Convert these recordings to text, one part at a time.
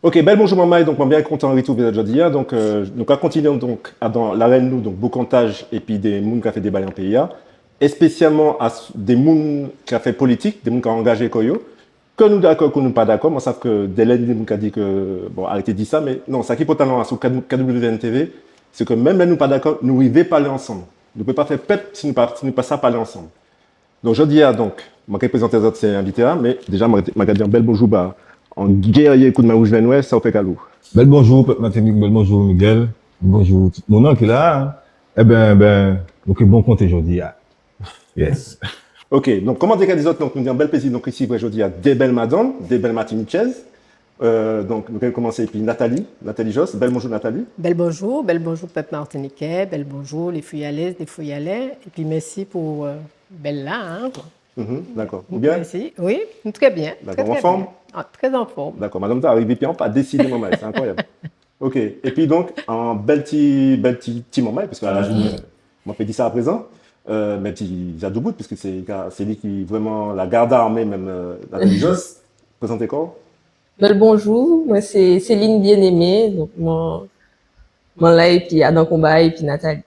Ok, bel bonjour maman, donc moi bien content de retrouver aujourd'hui. Donc à continuer donc dans l'arène nous donc beau comptage et puis des moun qui a fait des balles en pays et spécialement des moun qui a fait politique, des moun qui ont engagé Koyo, que nous d'accord, que nous pas d'accord. Moi savent que des des moun qui a dit que bon arrêtez de dire ça, mais non, ça qui peut talent sur KWNTV, c'est que même là nous pas d'accord, nous arrivons parler ensemble. Nous ne pouvons pas faire pep si nous pas ça parler ensemble. Donc je dis moi qui présente les autres invités là, mais déjà moi dire bel bonjour bah en guerrier coup de main rouge ouest, ça au fait calou. Bel bonjour, Pep Mathémique, bel bonjour, Miguel. Bonjour, tout mon nom qui est là. Hein. Ok, bon compte aujourd'hui. Ah. Yes. Ok, donc comment dire des autres, donc nous disons bel plaisir, donc ici aujourd'hui à des belles madames, des belles Martiniquaises. Donc nous allons commencer puis Nathalie Joss, bel bonjour Nathalie. Bel bonjour peuple martiniquais, bel bonjour les Fuyalaises, les Fuyalais, et puis merci pour Bella. Hein. D'accord. Ou bien? Merci. Oui, très bien. D'accord, Très, en très forme? bien. Ah, très en forme. D'accord, madame, t'as arrivé puis on pas décidé maman, c'est incroyable. Ok, et puis donc en bel petit moment, parce que là, moi je dis ça à présent, mais petit Zadoubou, puisque c'est lui qui vraiment la garde armée, même Nathalie Joss. Présentez quoi? Bel bonjour, moi c'est Céline Bien-Aimée, donc mon là et puis Adam Combat et puis Nathalie.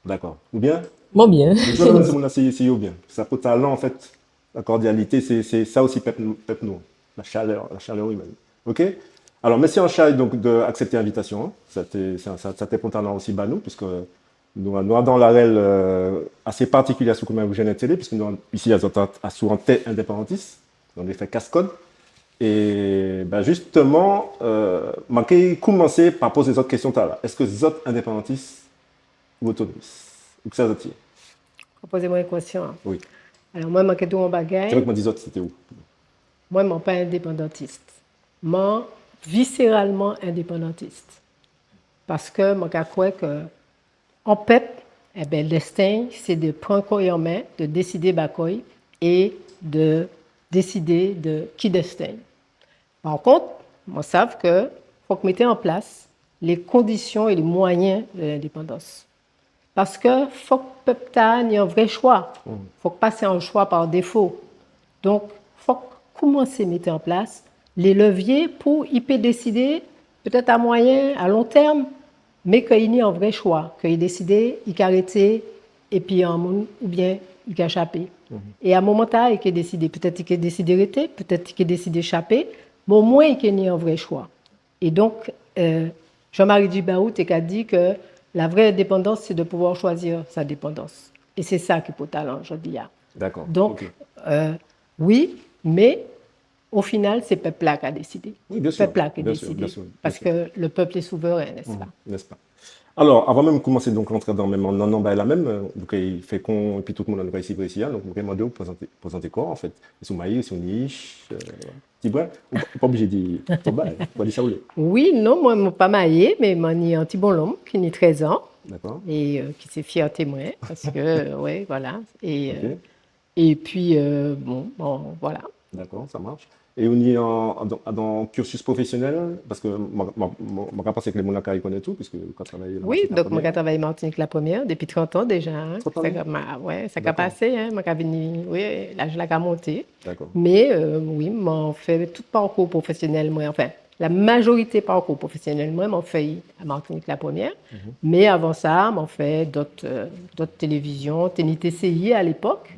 D'accord. Ou bien? Moi bien. Le jour de mon c'est bien. Ça peut talent en fait, la cordialité, c'est ça aussi pep nous, la chaleur humaine. Ok. Alors merci en chat donc d'accepter l'invitation. Hein. Ça t'est pour talent aussi banou puisque nous avons l'arèle assez particulière sur comment vous gênez télé puisque nous ici à souvent tête indépendantiste, on les fait casse-code. Et ben justement, manquer commencer par poser des autres questions là. Est-ce que les autres indépendantistes ou autonomistes ou que ça autres? Proposez-moi une question. Hein. Oui. Alors moi, je suis en C'est vrai bagaille. que moi, dis autres, c'était où? Moi, je ne suis pas indépendantiste. Je suis viscéralement indépendantiste. Parce que je crois que en PEP, eh ben, le destin, c'est de prendre quoi en main, de décider quoi et de décider de qui destin. Par contre, moi, savent que faut que mettre en place les conditions et les moyens de l'indépendance. Parce que faut que le peuple ait un vrai choix. Faut que passer un choix par défaut. Donc, faut commencer à mettre en place les leviers pour y peut décider, peut-être à moyen, à long terme, mais qu'il y ait un vrai choix, qu'il décide, il arrêter et puis ou bien il échapper. Et à un moment là, il décide, peut-être qu'il décide d'arrêter, peut-être qu'il décide d'échapper, mais au moins il y ait un vrai choix. Et donc, Jean-Marie Djibaout a dit que la vraie indépendance, c'est de pouvoir choisir sa dépendance. Et c'est ça qui est pour talent, je dis. D'accord. Donc, okay. Oui, mais au final, c'est le peuple là qui a décidé. Oui, bien sûr. Le peuple qui a décidé. Bien sûr, parce que le peuple est souverain, n'est-ce pas? N'est-ce pas? Alors, avant même de commencer donc rentrer dans même non bah la même donc il fait qu'on et puis tout le monde en ici ici donc vous demandez vous présenter quoi en fait sous maïs sous niche petit brin pas obligé de dire pas dire ça ou oui non moi je ne pas marié mais moi j'ai un petit bonhomme qui a 13 ans d'accord et qui s'est fier témoin parce que ouais voilà okay. Et puis bon voilà d'accord ça marche et on y est dans cursus professionnel parce que moi pense que les gens qui connaissent tout puisque quand travaille oui donc moi j'ai travaillé à Martinique la première depuis 30 ans déjà hein. 30 ans ouais ça a passé hein moi venu oui l'âge là a monté d'accord mais oui m'en fait tout parcours professionnel moi enfin la majorité parcours professionnel moi m'en fait à Martinique la première mais avant ça m'en fait d'autres télévisions TNI-TCI à l'époque.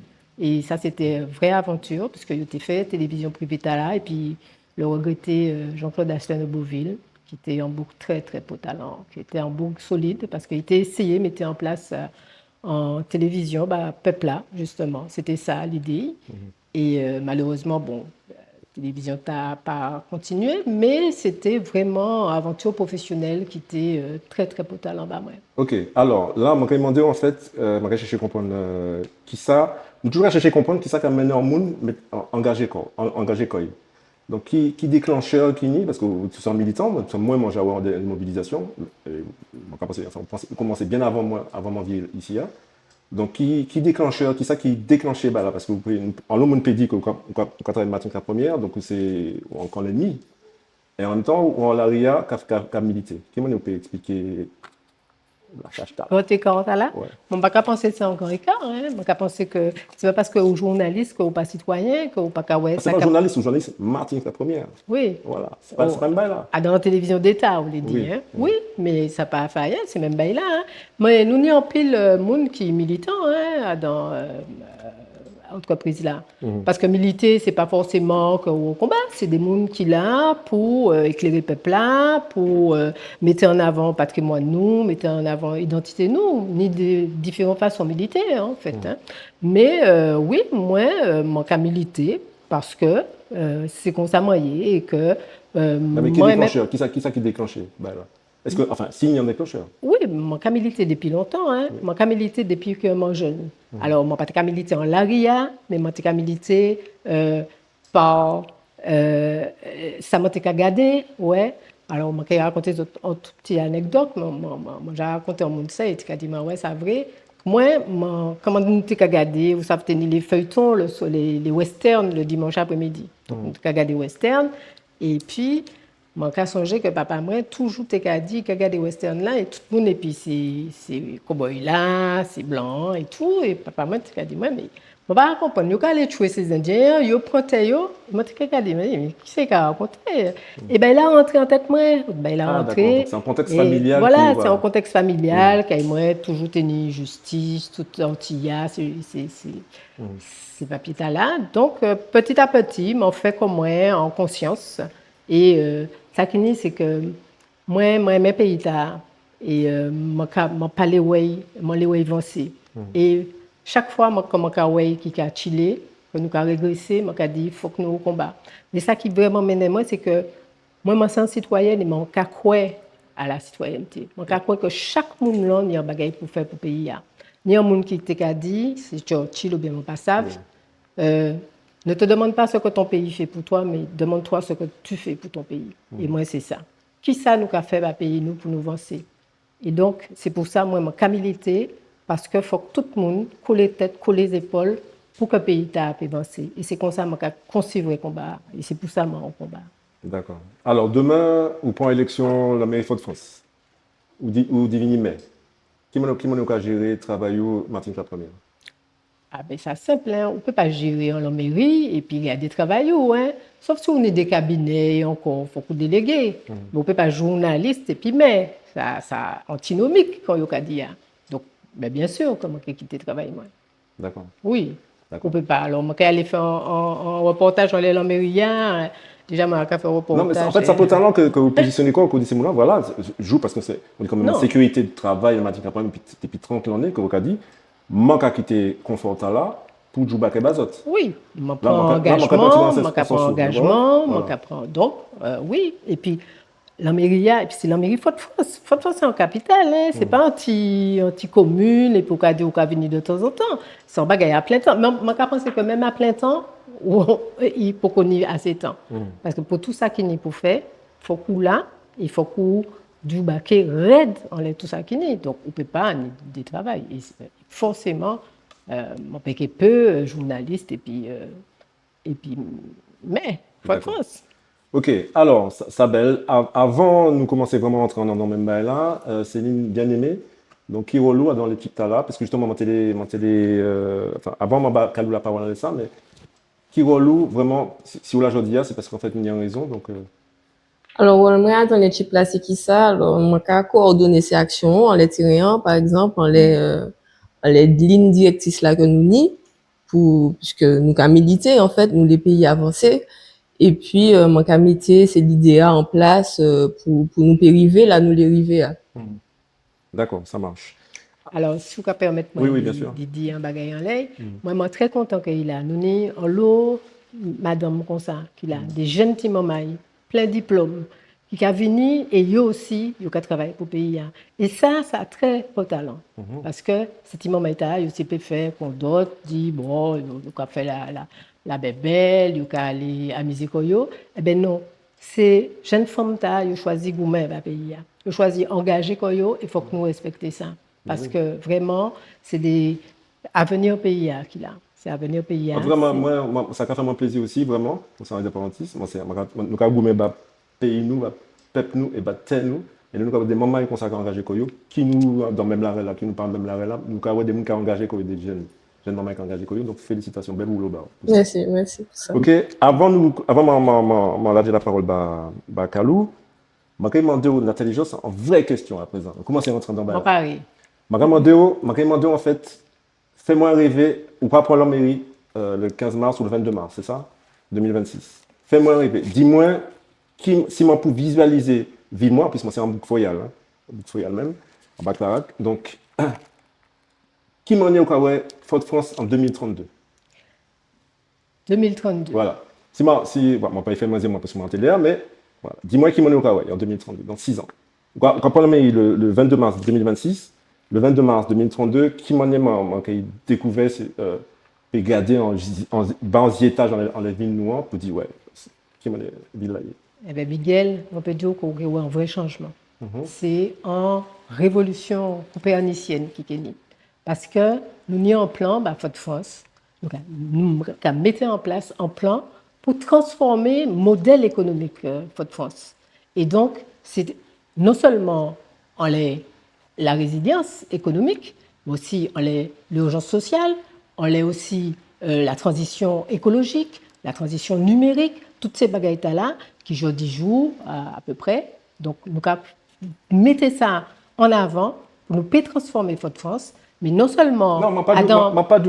Et ça, c'était une vraie aventure, parce qu'il était fait télévision privée là, et puis le regretté Jean-Claude Asselin de Beauville, qui était un bouc très, très beau talent, qui était un bouc solide, parce qu'il était essayé, mettait en place en télévision, Peuple-là, justement. C'était ça l'idée. Et malheureusement, bon, la télévision n'a pas continué, mais c'était vraiment une aventure professionnelle qui était très, très beau talent. Ok, alors là, je vais demander en fait, je vais chercher à comprendre qui ça. Je vais toujours chercher à comprendre qui ça qui a mené en monde, mais engagé quoi. Donc, qui déclencheur, qui nie, parce que tu es militant, moi, j'ai avoir des mobilisations. On commençait bien avant mon vie ici. Hein. Donc, qui déclencheur, qui ça qui déclenchait là, parce que vous pouvez, en l'homme, on peut dire que quand on travaille matin la première, donc c'est encore l'ennemi. Et en même temps, on a l'ARIA qui a milité. Comment on peut expliquer La hashtag. Grand écart là. Ouais. On ne va pas penser que c'est un grand écart. Hein. On va penser que c'est pas parce que aux journalistes, que aux pas citoyens, que aux pas ouais, C'est pas journaliste ou journaliste, Martinique la première. Oui. Voilà, c'est pas une bail là. Ah, dans la télévision d'État, on les dit. Oui. Hein. Oui, mais ça n'a pas fait rien, c'est même bail là. Hein. Mais nous, n'y en pile monde qui est militant hein, dans entreprise là. Parce que militer, c'est pas forcément au combat, c'est des gens qui là pour éclairer le peuple là, pour mettre en avant le patrimoine nous, mettre en avant l'identité nous, ni de différentes façons militaires en fait. Hein. Mais oui, moi, mon cas militer parce que c'est comme ça moyen et que Mais qui est déclencheur? Qui ça qui déclenché? Bah, là. Est-ce que, enfin, s'il y a un déclencheur? oui, mon cas milité depuis longtemps. Hein. Mon cas milité depuis que je suis jeune. Alors, mon pas de cas milité en Laria, mais mon cas milité par ça m'a été gardé, ouais. Alors, je vais raconter une petite anecdote. J'ai raconté à mon ça et il a dit, ouais, c'est vrai. Moi, comment nous t'ai regardé, vous savez, les feuilletons, les westerns le dimanche après-midi. Donc, nous t'ai regardé western. Et puis, je songé que papa moi toujours t'ai dit que regarder western là et tout le monde et puis c'est cowboy là, c'est blanc et tout et papa moi t'ai dit moi mais on va comprendre, yo aller tuer ces indiens, yo prêter yo, moi t'ai dit mais qui c'est qui a raconté et ben là rentré en tête moi, ben là rentré. C'est un contexte familial. Voilà, c'est un contexte familial qui moi toujours tenu justice, tout antilla, ces papiers là. Donc petit à petit, m'en fait comme moi en conscience et ça qui est, c'est que moi, mes pays là, et mon parler ouais, mon les ouais avancé. Et chaque fois, moi, comme mon ouais qui a chillé, que nous a régressé, moi, dit il faut que nous combat. Mais ça qui vraiment mène moi, c'est que moi, je suis citoyenne et mon cas croire à la citoyenneté. Mon cas croire que chaque monde là, il y a un bagage pour faire pour le pays. Il y a un monde qui t'a dit, c'est Churchill ou bien mon passage. Ne te demande pas ce que ton pays fait pour toi, mais demande-toi ce que tu fais pour ton pays. Et moi, c'est ça. Qui ça nous a fait pays nous pour nous avancer? Et donc, c'est pour ça, moi, je milité, parce qu'il faut que tout le monde colle les têtes, colle les épaules pour que le pays puisse avancer. Et c'est comme ça que je conçu le combat. Et c'est pour ça que je suis combat. D'accord. Alors, demain, on prend élection la mairie Fort-de-France ou Divini-Mai. Qui m'a géré le travail au Martinique la première? Ah ben ça simple, hein. On ne peut pas gérer en la mairie et puis il y a des travailleurs, hein. Sauf si on est des cabinets, encore, il faut qu'on délégue. Mais on ne peut pas journaliste et puis mais ça antinomique quand on a dit. Donc, ben bien sûr, comment quitter le travail, moi. D'accord. Oui, on ne peut pas. Alors, moi, quand aller faire un reportage en la mairie, déjà, moi, quand faire un reportage. Non, mais en fait, c'est important que vous positionnez quoi, que vous dites, là, voilà, je joue parce que c'est quand même une sécurité de travail, le Martinique la première, depuis 30 ans, que vous avez dit. Manque à quitter confort là pour jouer bac et bazot. Oui, je prends engagement, donc oui, et puis la mairie, et puis c'est la mairie Fort-de-France. Fort-de-France c'est en capitale, hein. C'est pas anti-commune et pour qu'à ou qu'à venir de temps en temps. C'est un bagage à plein temps. Mais je pense que même à plein temps, il faut qu'on ait assez de temps. Parce que pour tout ça qu'il n'y pour faire, il faut qu'on là, il faut qu'on du baquet raide en tout ça qui n'est. Donc on ne peut pas des travail. Et forcément, on peut peu journaliste et puis mais Fort-de-France. Ok, alors Sabel, avant nous commencer vraiment à entrer dans le même bail là, Céline bien aimée, donc qui relou dans l'équipe là, parce que justement enfin avant ma calou la parole de ça, mais qui relou vraiment si vous la jodi c'est parce qu'en fait il y a une raison donc. Alors, moi, dans l'équipe là, c'est qui ça? Alors, moi, j'ai coordonné ces actions en les tirant, par exemple, en les lignes directrices là que nous ni, puisque nous avons milité, en fait, nous, les pays avancés. Et puis, moi, j'ai mis ces idées en place, pour nous arriver là, nous les arriver. D'accord, ça marche. Alors, si vous pouvez permettre moi de dire un bagage en l'air, moi, je suis très content qu'il a. Nous avons en lot, madame, comme ça, qu'il a des jeunes petits mamans, plein de diplômes, qui a venu et eux aussi, ils ont travaillé pour le pays. Et ça a très beau talent. Parce que ces petits mamans, ils aussi peuvent faire qu'on d'autres disent, bon, ils ont fait la bébelle, ils ont aller à Misikoyo. Eh bien non, ces jeunes femmes, ils ont choisi gourmet pour le pays. Ils ont choisi engager Koyo, il faut que nous respections ça. Parce que vraiment, c'est des avenirs pays qu'il a. C'est avenir pays. En tout cas, moi, ça a fait mon plaisir aussi, vraiment, pour ça, indépendantisme. Nous avons gourmet pays nous, peuple nous et terre nous. Et là, nous avons des mamans qui sont engagés qui nous, dans même l'arrêt là, qui nous parlent même l'arrêt là, nous avons des gens qui sont engagés, des jeunes mamans qui sont engagés. Donc, félicitations, bel boulot. Merci pour ça. Ok, avant de laisser la parole à Kalou, je vais demander Nathalie Joss en vraie question à présent. Comment c'est rentré dans le Mon pari. Je vais demander en fait, fais-moi rêver, ou pas pour la mairie, le 15 mars ou le 22 mars, c'est ça 2026. Fais-moi rêver. Dis-moi, si je peux visualiser, vis-moi, puisque c'est en boucle foyale, hein, en boucle foyale même, en bac-larac. Donc, qui m'en est au Kawaii, Fort-France en 2032 2032. Voilà. Si moi, pas fait moi parce que je suis en télé, mais voilà. Dis-moi qui m'en est au Kawaii en 2032, dans 6 ans. Quand on a mis le 22 mars 2026, le 22 mars 2032, qui m'en est découvert, et gardé en étage en la ville noire pour dire, ouais, qui m'en est ville là. Eh bien, Miguel, on peut dire qu'il y a un vrai changement. C'est en révolution copernicienne qui est née. Parce que nous avons un plan, Fort-France, nous mettons en place un plan pour transformer le modèle économique Fort-France. Et donc, c'est non seulement en la résilience économique, mais aussi en l'urgence sociale, on a aussi la transition écologique, la transition numérique, toutes ces bagailles-là qui aujourd'hui jouent à peu près. Donc, nous mettez ça en avant pour nous transformer Fort-France, mais non seulement... Non,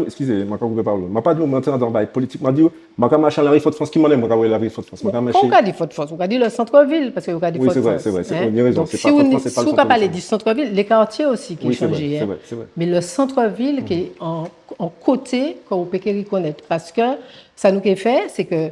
excusez-moi, quand vous parlez, je ne pas dit maintenant dans le politique, je dis, je marcher la rue Fort-France, qui m'en est, la rue Fort-France. Pourquoi on dit Fort-France? On dit le centre-ville, parce que vous avez dit Fort-France. Oui, c'est vrai, vous avez raison. Donc, si vous parlez du centre-ville, les quartiers aussi qui ont changé. C'est vrai. Mais le centre-ville qui est en côté, qu'on vous pouvez reconnaître. Parce que ça nous a fait, c'est que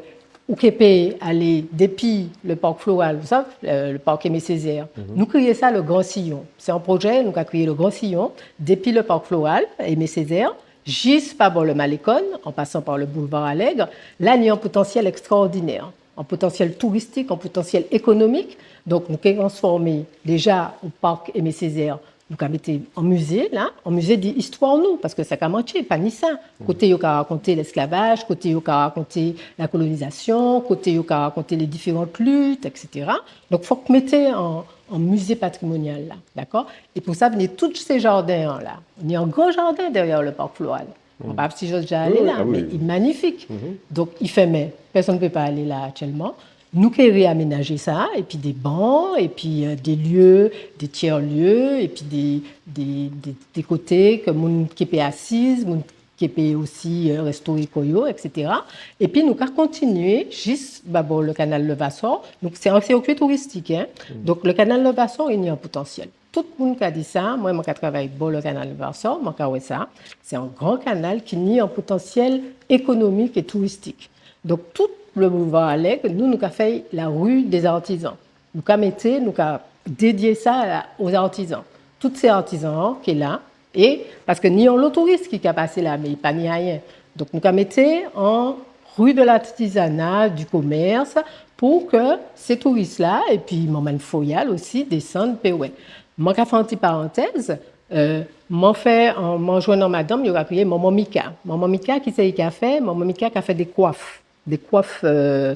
ou qui peut aller depuis le parc floral, vous savez, le parc Aimé Césaire. Nous créons ça le Grand Sillon. C'est un projet, nous avons créé le Grand Sillon depuis le parc floral Aimé Césaire, jusqu'à le Malécon, en passant par le boulevard Allègre. Là, il y a un potentiel extraordinaire, un potentiel touristique, un potentiel économique. Donc, nous avons transformé déjà au parc Aimé Césaire. Nous avons mis en musée, là, en musée d'histoire, nous, parce que ça a manqué, pas ni ça. Côté, il y a raconté l'esclavage, côté, il y a raconté la colonisation, côté, il y a raconté les différentes luttes, etc. Donc, il faut que vous mettez en musée patrimonial, là, d'accord? Et pour ça, venez tous ces jardins-là. Il y a un grand jardin derrière le parc floral. Je ne sais pas si j'ai déjà allé là, mais il est magnifique. Donc, il fait mais personne ne peut pas aller là actuellement. Nous qui réaménager ça, et puis des bancs, et puis des lieux, des tiers-lieux, et puis des côtés que moun qui peut assise, moun qui peut aussi restaurer koyo, etc. Et puis nous avons continué jusqu'à le canal Levassor. Donc c'est un circuit touristique. Hein? Donc le canal Levassor, il y a un potentiel. Tout le monde a dit ça. Moi, je travaille avec le canal Levassor, ça. C'est un grand canal qui a un potentiel économique et touristique. Donc tout le boulevard Allègre, nous avons fait la rue des artisans. Nous avons dédié ça aux artisans. Tous ces artisans qui sont là, et parce que ni on touriste qui a passé là, mais il n'y a pas ni rien. Donc nous avons mis en rue de l'artisanat, du commerce, pour que ces touristes-là, et puis Maman Foyal aussi, descendent. Je vais faire une petite parenthèse. En joignant madame, il y aura crié Maman Mika. Maman Mika, qui c'est qui a fait? Maman Mika qui a fait des coiffes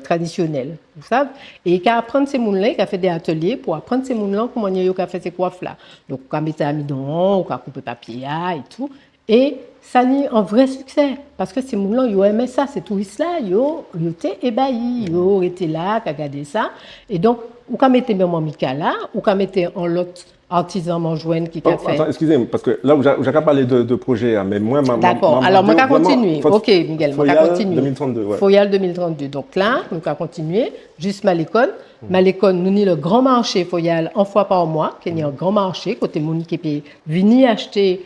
traditionnelles, vous savez. Et il a appris ces gens-là, il a fait des ateliers pour apprendre ces gens-là comment il a fait ces coiffes-là. Donc, il a mis ça à midon, il a coupé papier et tout. Et ça a eu un vrai succès, parce que ces gens-là, ils ont aimé ça, ces touristes-là, ils étaient ébahis, ils étaient là, ils ont regardé ça. Et donc, ou quand mettez Maman Mika là, ou quand mettez en l'autre artisan manjoine qui a fait. Attends, excusez-moi, parce que là, j'ai pas parlé de projet, mais moi, d'accord, alors, on va continuer. Ok, Miguel, on va continuer. 2032, ouais. Foyal 2032. Donc là, on va continuer, juste Malécon. Malécon, nous avons le grand marché Foyal une fois par mois, qui est un grand marché, côté moun qui peut venir acheter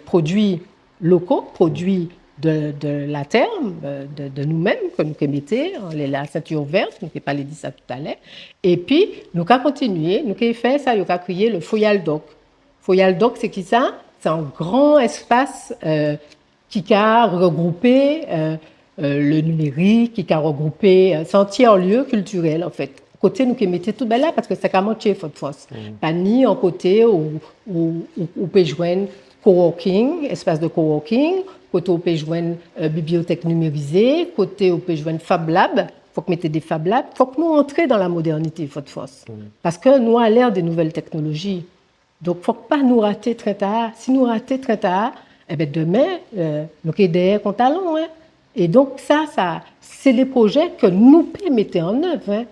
produits locaux, produits de la terre, de nous-mêmes, que nous mettons, la ceinture verte, nous avons parlé de ça tout à l'heure. Et puis, nous avons continué, nous avons fait ça, nous avons créé le Foyal Doc. Foyal Doc, c'est qui ça? C'est un grand espace qui a regroupé le numérique, qui a regroupé, c'est un tiers-lieu culturel, en fait. Côté, nous avons mis tout là, parce que c'est comme un Fort-France. Pas ni en côté où on peut joindre coworking, espace de coworking, côté où on peut joindre bibliothèque numérisée, côté où on peut joindre Fab Lab. faut que mettre des Fab Labs, faut que nous entrions dans la modernité, Fort France. Parce que nous, à l'ère des nouvelles technologies, donc faut pas nous rater très tard. Si nous ratons très tard, eh ben demain, nous sommes derrière qu'on talon, hein. Et donc ça, c'est les projets que nous pouvons mettre en œuvre, hein.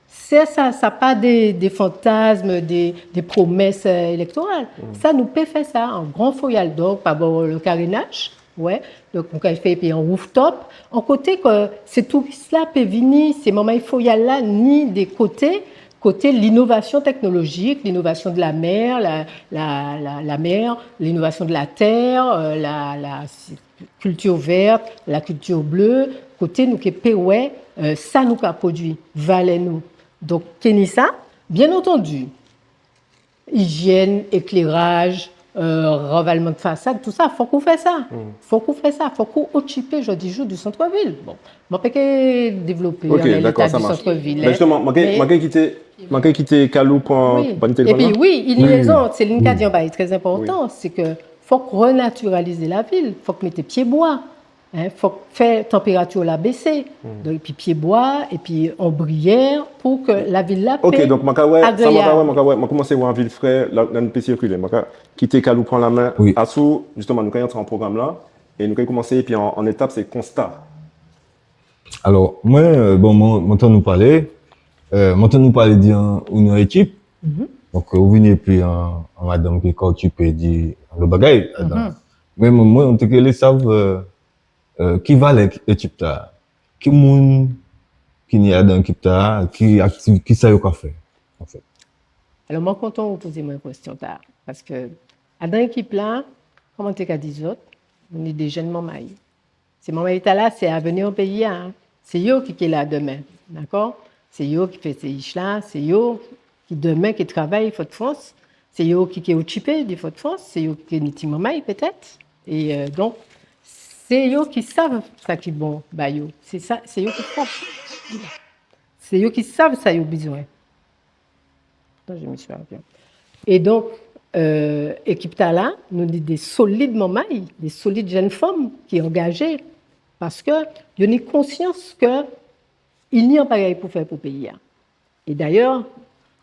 C'est ça pas des fantasmes, des promesses électorales. Ça, nous peut faire ça en grand foyal d'or, par rapport le carénage, ouais. Donc, on peut faire puis en rooftop. En côté que c'est tout cela peut venir, c'est moment il faut y aller là, ni des côté l'innovation technologique, l'innovation de la mer, la mer, l'innovation de la terre, la culture verte, la culture bleue, côté nous qui ouais, ça nous a produit, valait nous. Donc, Kenissa, bien entendu, hygiène, éclairage, ravalement de façade, tout ça, faut qu'on fasse ça. Faut qu'on fasse ça. Faut qu'on occupe, je dis, du centre-ville. Bon, je ne peux pas développer l'état du centre-ville. Mais justement, je quitté Kalou pour oui. Et puis, oui, une liaison, c'est l'Incadien, très important, c'est que faut renaturaliser la ville. Faut que mettre pieds bois. Il faut faire température la baisser, et puis pied bois, et puis ombrière, pour que la ville là ok, donc je commence à voir en ville frais, là, nous peut circuler. Je quitter Kalou, prendre la main. Oui. Assou, justement, nous allons entrer en programme là, et nous allons commencer, et puis en étape, c'est constat. Alors, moi, bon, maintenant nous parler, d'une équipe. Donc, vous venez puis en madame qui quand tu peux dire le bagage. Mais moi, en tout cas, les savent, qui va l'équipe là, qui moun, qui n'y a dans l'équipe là, qui sait quoi faire, en fait. Alors, moi, content de vous poser une question tard. Parce que, dans l'équipe là, comment tu as dit autres, on est des jeunes mamans. Ces mamans là, c'est à venir au pays, hein. C'est eux qui est là demain, d'accord? C'est eux qui fait ces iches là, c'est eux qui demain qui travaillent Fort France, c'est eux qui est occupé du Fort France, c'est eux qui est petit maman peut-être. Et donc, c'est eux qui savent ça qui est bon, bah yo. C'est ça, c'est eux qui savent. C'est eux qui savent ça, ils ont besoin. Non, je me suis rappelé. Et donc, équipe là, nous dit des solides mamans, des solides jeunes femmes qui sont engagées, parce que ils ont conscience que il n'y a pas pareil pour faire pour le pays. Et d'ailleurs,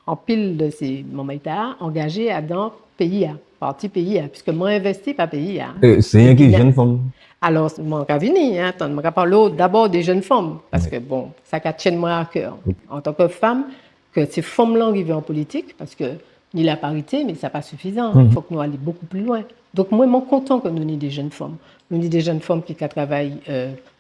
en pile de ces mamans engagés dans le pays, parti pays, puisque moi investi pas pays. C'est rien qui est jeune femme. Alors, moi, je vais venir, je vais parler d'abord des jeunes femmes, parce que bon, ça tient moi à cœur, en tant que femme, que ces femmes-là arrivent en politique, parce que ni la parité, mais ça n'est pas suffisant. Il faut que nous allions beaucoup plus loin. Donc, moi, je suis content que nous ayons des jeunes femmes. Nous avons des jeunes femmes qui travaillent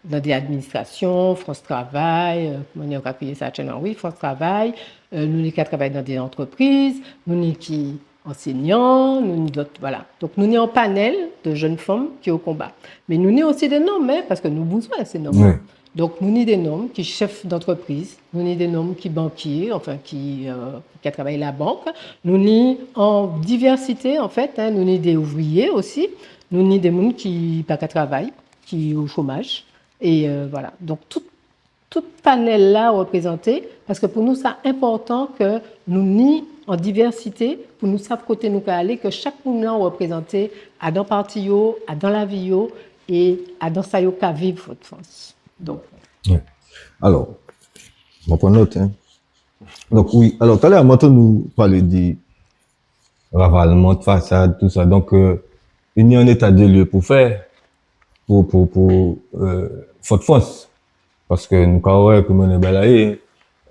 dans des administrations, France Travail, on a créé ça, oui, France Travail, nous qui travaillent dans des entreprises, nous qui enseignants, nous d'autres, voilà. Donc, nous avons un panel de jeunes femmes qui sont au combat. Mais nous avons aussi des noms, hein, parce que nous avons besoin de ces noms. Oui. Donc, nous avons des noms qui sont chefs d'entreprise, nous avons des noms qui sont banquiers, enfin, qui travaillent à la banque. Nous avons en diversité, en fait, hein, nous avons des ouvriers aussi, nous avons des gens qui ne travaillent pas, qui sont au chômage. Et voilà. Donc, tout panel là représenté, parce que pour nous, c'est important que nous ni en diversité, pour nous savoir côté nous aller, que chaque monde là représenté à dans parti à dans la vie et à dans ça yo ka vivre votre France. Donc. Ouais. Alors, on prend note. Hein. Donc oui. Alors tout à l'heure, maintenant nous parler de ravalement de façade, tout ça. Donc il y a un état de lieu pour faire pour Fort France. Parce que nous avons que nous balayé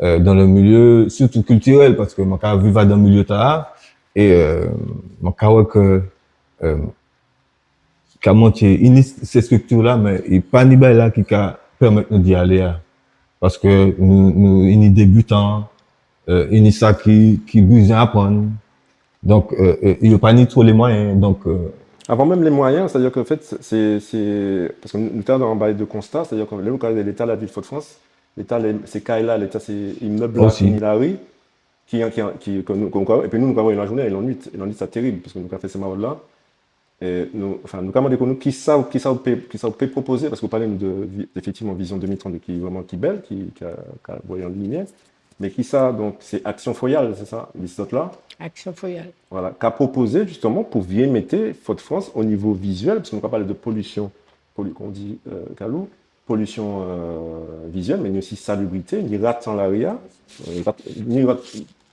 dans le milieu surtout culturel parce que moi vivre dans le milieu tard et moi que comment ces structures là mais il pas ni là qui permettre nous d'y aller parce que nous il débutants il y ça qui besoin apprendre donc il y a pas ni trop les moyens donc avant même les moyens, c'est-à-dire qu'en fait, c'est parce que nous sommes dans un bail de constat, c'est-à-dire que l'État de la ville de Fort-de-France, l'État, c'est CAILA, l'État, c'est immeuble là, Hilary, et puis nous, nous avons la journée et l'ennui, c'est terrible, parce que nous avons fait ces maraudes-là. Et nous avons des gens qui savent proposer, parce que vous parlez effectivement Vision 2030 qui est vraiment belle, qui a voyant de lumière. Mais qui ça, donc, c'est Action Foyale, c'est ça, l'histoire là. Action Foyale. Voilà, qu'a proposé justement pour bien mettre Fort-de-France au niveau visuel, parce qu'on va parler de pollution, qu'on dit Kalou, pollution visuelle, mais ni aussi salubrité, ni rat sans l'aria, ni rat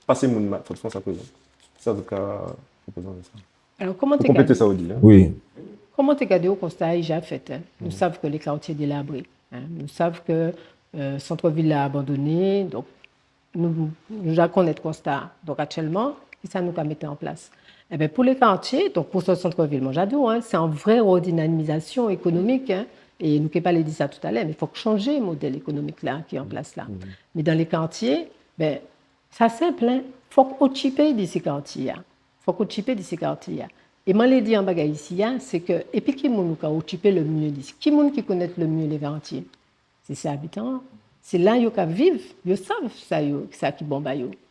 passer mon mat, Fort-de-France à présent. Ça, en tout cas, proposant de ça. Alors, comment Pour tu compléter ça, Audi. Hein. Oui. Comment tu as au constat déjà fait? Hein? Nous savons que les quartiers délabrés. Hein? Nous savons que le centre-ville a abandonné. Donc, nous connaissons le constat. Donc, actuellement, qu'est-ce que ça nous a mis en place? Eh bien, pour les quartiers, donc pour ce centre-ville, moi j'adore, hein, c'est en vraie redynamisation économique. Hein, et nous ne pas dit ça tout à l'heure, mais il faut changer le modèle économique là, qui est en place là. Mais dans les quartiers, ben, c'est simple. Il faut qu'on chipe de ces quartiers. Il faut qu'on chipe de ces quartiers. Et moi, je dis en bagaille ici, c'est que, et puis qui est le mieux d'ici? Qui est qui connaît le mieux les quartiers? C'est ces habitants. C'est là qu'ils vivent. Ils savent ça qui bombe.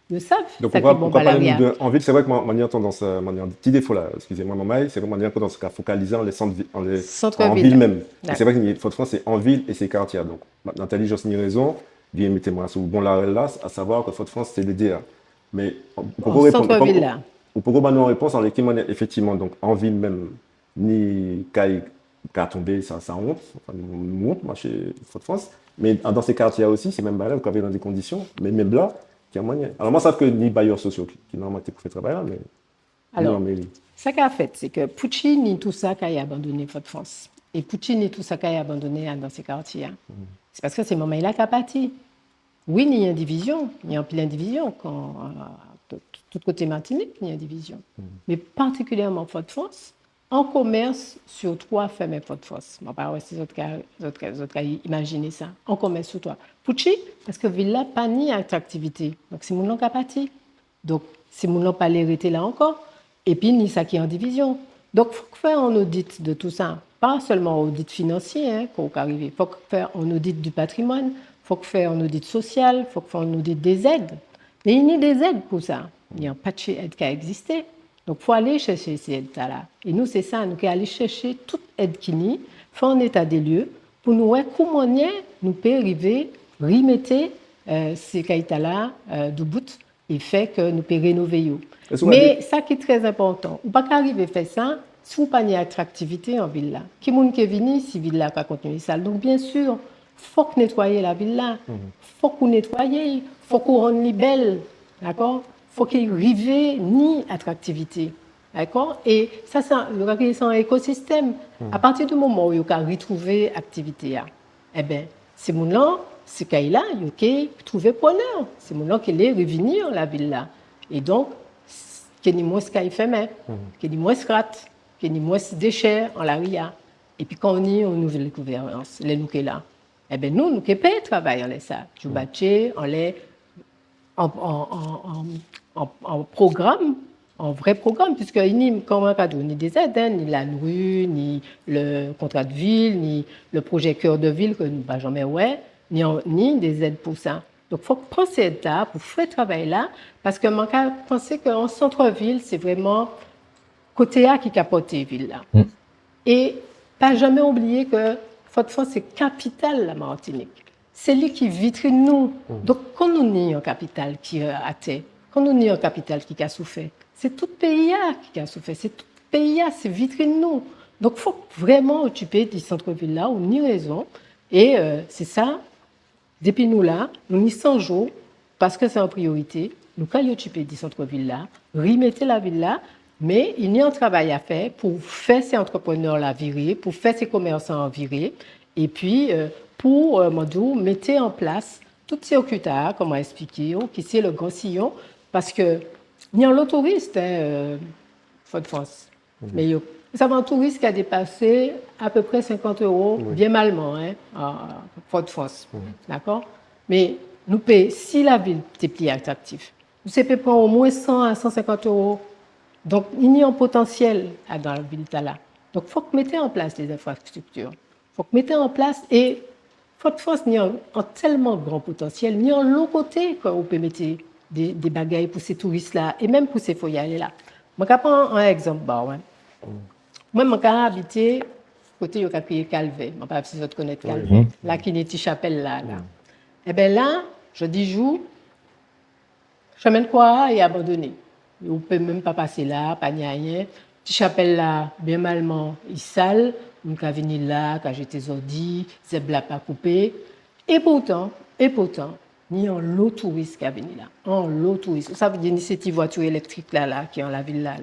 Ils savent donc, ça qui bombe pourquoi à la parler rivière. en ville? C'est vrai que moi, j'ai tendance, un petit défaut là, excusez-moi, maman, c'est que moi, j'ai tendance à focaliser en ville même. Et c'est vrai que Fort-de-France, c'est en ville et c'est quartier. Donc, Nathalie Josny raison, bien mettez-moi sous bon l'arrêt là, à savoir que Fort-de-France, c'est l'idée. Mais, pourquoi centre-ville là? Pourquoi nous réponse en l'équipe, effectivement, donc en ville même, ni qu'à tomber, ça honte, monte, moi, chez Fort-de-France. Mais dans ces quartiers aussi, c'est même là, vous avez dans des conditions, mais même là, qui a moyen. Alors, moi, ça fait que ni bailleurs sociaux qui normalement étaient pour faire travail là, mais. Alors, ça qu'a fait, c'est que Pucci ni tout ça qu'a abandonné Fort-de-France. Et Pucci ni tout ça qu'a abandonné dans ces quartiers. C'est parce que c'est moment là qu'a parti. Oui, il y a une division, il y a un pile division quand tout côté Martinique, il y a une division. Mais particulièrement Fort-de-France, en commerce sur 3 fermes Fort-de-France. Je ne sais pas si vous avez imaginé ça. En commerce sur 3. Pucci, parce que Villa pas ni attractivité. Donc, c'est mon qui a parti. Donc, c'est mon pas l'arrêter là encore. Et puis, ni ça qui est en division. Donc, il faut faire un audit de tout ça. Pas seulement un audit financier, hein, qu'on arrive. Il faut faire un audit du patrimoine. Il faut faire un audit social. Il faut faire un audit des aides. Mais il y a des aides pour ça. Il n'y a pas de aide qui a existé. Donc, il faut aller chercher ces aides-là. Et nous, c'est ça. Nous allons aller chercher toute aide qui n'y, faire un état des lieux pour nous voir comment nous pouvons arriver à remettre ces caïtas-là du bout et fait que nous pouvons rénover. Mais ça qui est très important, on ne peut pas arriver à faire ça si vous n'avez pas d'attractivité en ville. Qui est venu si la ville va continuer ça? Donc, bien sûr, il faut nettoyer la ville. Il faut qu'on nettoie, il faut qu'on rende belle. D'accord? Il faut qu'il y ait ni attractivité. D'accord? Et ça, c'est un écosystème. À partir du moment où il y a retrouvé activité, eh bien, ces gens-là, ces cas-là, il y a trouvé bonheur. C'est mon gens qui les revenir la ville là. Et donc, qu'il y ait moins de cailles fermées, qu'il y ait moins de rats, qu'il y ait moins de déchets en la ria. Et puis quand on y a une nouvelle gouvernance, les nous qui là, eh bien nous qui payons travail en les ça. Tu bâtis, on les en programme, en vrai programme, puisque ni comment ni des aides, hein, ni la rue, ni le contrat de ville, ni le projet cœur de ville que nous n'avons jamais ouais, ni des aides pour ça. Donc, il faut penser à pour faire ce travail-là, parce que je pense qu'en centre-ville, c'est vraiment côté A qui capote la ville là. Et pas jamais oublier que Fort-de-France, c'est capitale la Martinique. C'est lui qui vitrine nous. Donc, quand nous n'y en capitale qui a été, quand nous n'y en capitale qui a souffert, c'est tout pays qui a souffert. C'est tout pays, c'est vitrine nous. Donc, il faut vraiment occuper du centre-ville là, où ni raison. Et c'est ça. Depuis nous là, nous n'y 100 jours, parce que c'est en priorité, nous allons occuper du centre-ville là, remettre la ville là, mais il y a un travail à faire pour faire ces entrepreneurs là virer, pour faire ces commerçants virer, et puis pour mettre en place toutes ces occupations, comme on a expliqué, qui c'est le grand sillon, parce que il y a un touriste, Fort-de-France, mais vous savez, un touriste qui a dépassé à peu près 50 €, bien malement, à Fort-de-France. D'accord? Mais nous payons, si la ville est plus attractive, nous pouvons prendre au moins 100 à 150 €. Donc, il y a un potentiel dans la ville là. Donc, il faut que vous mettiez en place des infrastructures. Il faut que vous mettiez en place, et Fort-de-France, il y a un tellement grand potentiel, il y a un long côté que vous pouvez mettre des bagailles pour ces touristes-là, et même pour ces foyers-là. Je vais prendre un exemple. Moi, je habité côté de Calvé. Je ne sais pas si vous connaissez Calvé. Là, qui est une petite chapelle là. Et bien là, je dis jour, chemin de quoi est abandonné. Vous ne pouvez même pas passer là, pas ni rien. Petite chapelle là, bien malement, il sale. on a venu là, quand j'étais ordi, c'est bla pas coupé. Et pourtant, il y a un lot de touristes qui a venu là. Un lot de touristes. Vous savez, il y a cette voiture électrique là, qui est dans la ville là.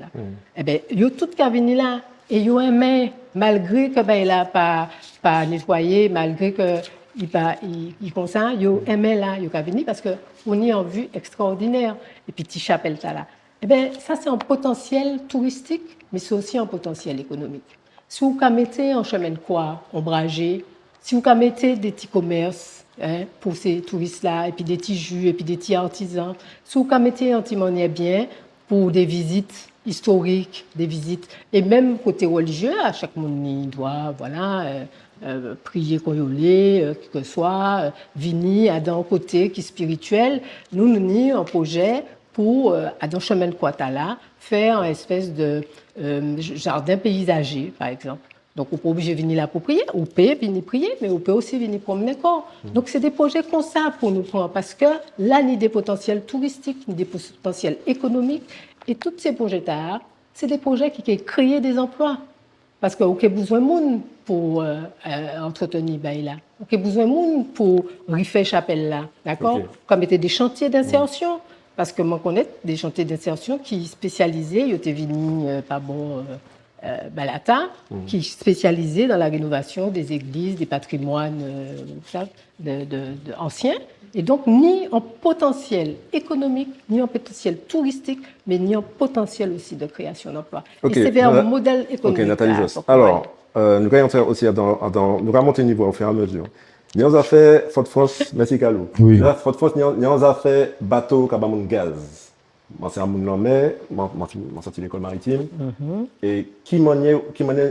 Eh bien, il y a tout qui a venu là. Et ils ont aimé, malgré que ben, il n'a pas nettoyé, malgré que il comme ça, ils ont aimé là, ils ont venu parce qu'on y a une vue extraordinaire. Et puis, petit chapelle là. Eh bien, ça, c'est un potentiel touristique, mais c'est aussi un potentiel économique. Si vous mettez en chemin de croix, ombragé, si vous mettez des petits commerces pour ces touristes-là, et puis des petits jus, et puis des petits artisans, si vous mettez un petit monnaie bien pour des visites historiques, des visites, et même côté religieux, à chaque monde il doit, voilà, prier Koyolé, que ce soit, Vini, à d'un côté qui est spirituel, nous avons un projet pour, à dans chemin de Kouatala, faire une espèce de jardin paysager, par exemple. Donc, on peut obligé de venir là pour prier, on peut venir prier, mais on peut aussi venir promener corps. Donc, c'est des projets comme ça pour nous prendre, parce que là, ni des potentiels touristiques, ni des potentiels économiques, et tous ces projets-là, c'est des projets qui créent des emplois. Parce qu'on a besoin de monde pour entretenir là. On a besoin de monde pour refaire chapelle là, d'accord? Okay. Comme étaient des chantiers d'insertion. Parce que moi, je connais des chantiers d'insertion qui spécialisés, ils étaient venus par Balata, qui spécialisés dans la rénovation des églises, des patrimoines anciens. Et donc, ni en potentiel économique, ni en potentiel touristique, mais ni en potentiel aussi de création d'emplois. Okay. Et c'est vers un modèle économique. Ok, Nathalie Josse. Alors, nous allons entrer aussi nous allons monter le niveau au fur et à mesure. Nous avons fait Fort France, merci Carlo. Oui. Là, Fort France, nous avons fait bateau, cabamon gaz. Moi, c'est un monde nommé, moi, sorti de l'école maritime. Et qui m'en est,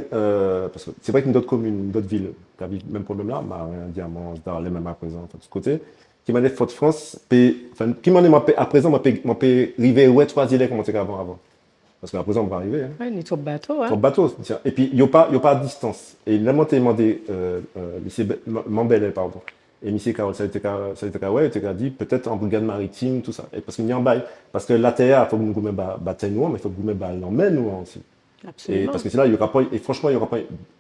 parce que c'est vrai que d'autres communes, d'autres villes, qui vivent le même problème là, Marin, Diamant, les mêmes à présent, de ce côté. Qui m'en est Fort France, qui m'en est à présent, m'en peut arriver, ouais, 3 îles comme on était avant. Parce qu'à présent, on va arriver. Oui, on est sur bateau. Sur bateau. Et puis, il n'y a pas de distance. Et là, moi, j'ai demandé, M. Mambele, pardon. Et M. Carole, ça a été dit, peut-être en brigade maritime, tout ça. Et parce qu'il y a un bail. Parce que l'ATA, il faut que nous battions nous, mais il faut que nous l'emmène nous aussi. Absolument. Et parce que c'est là, il y aura pas, et franchement, il n'y aura pas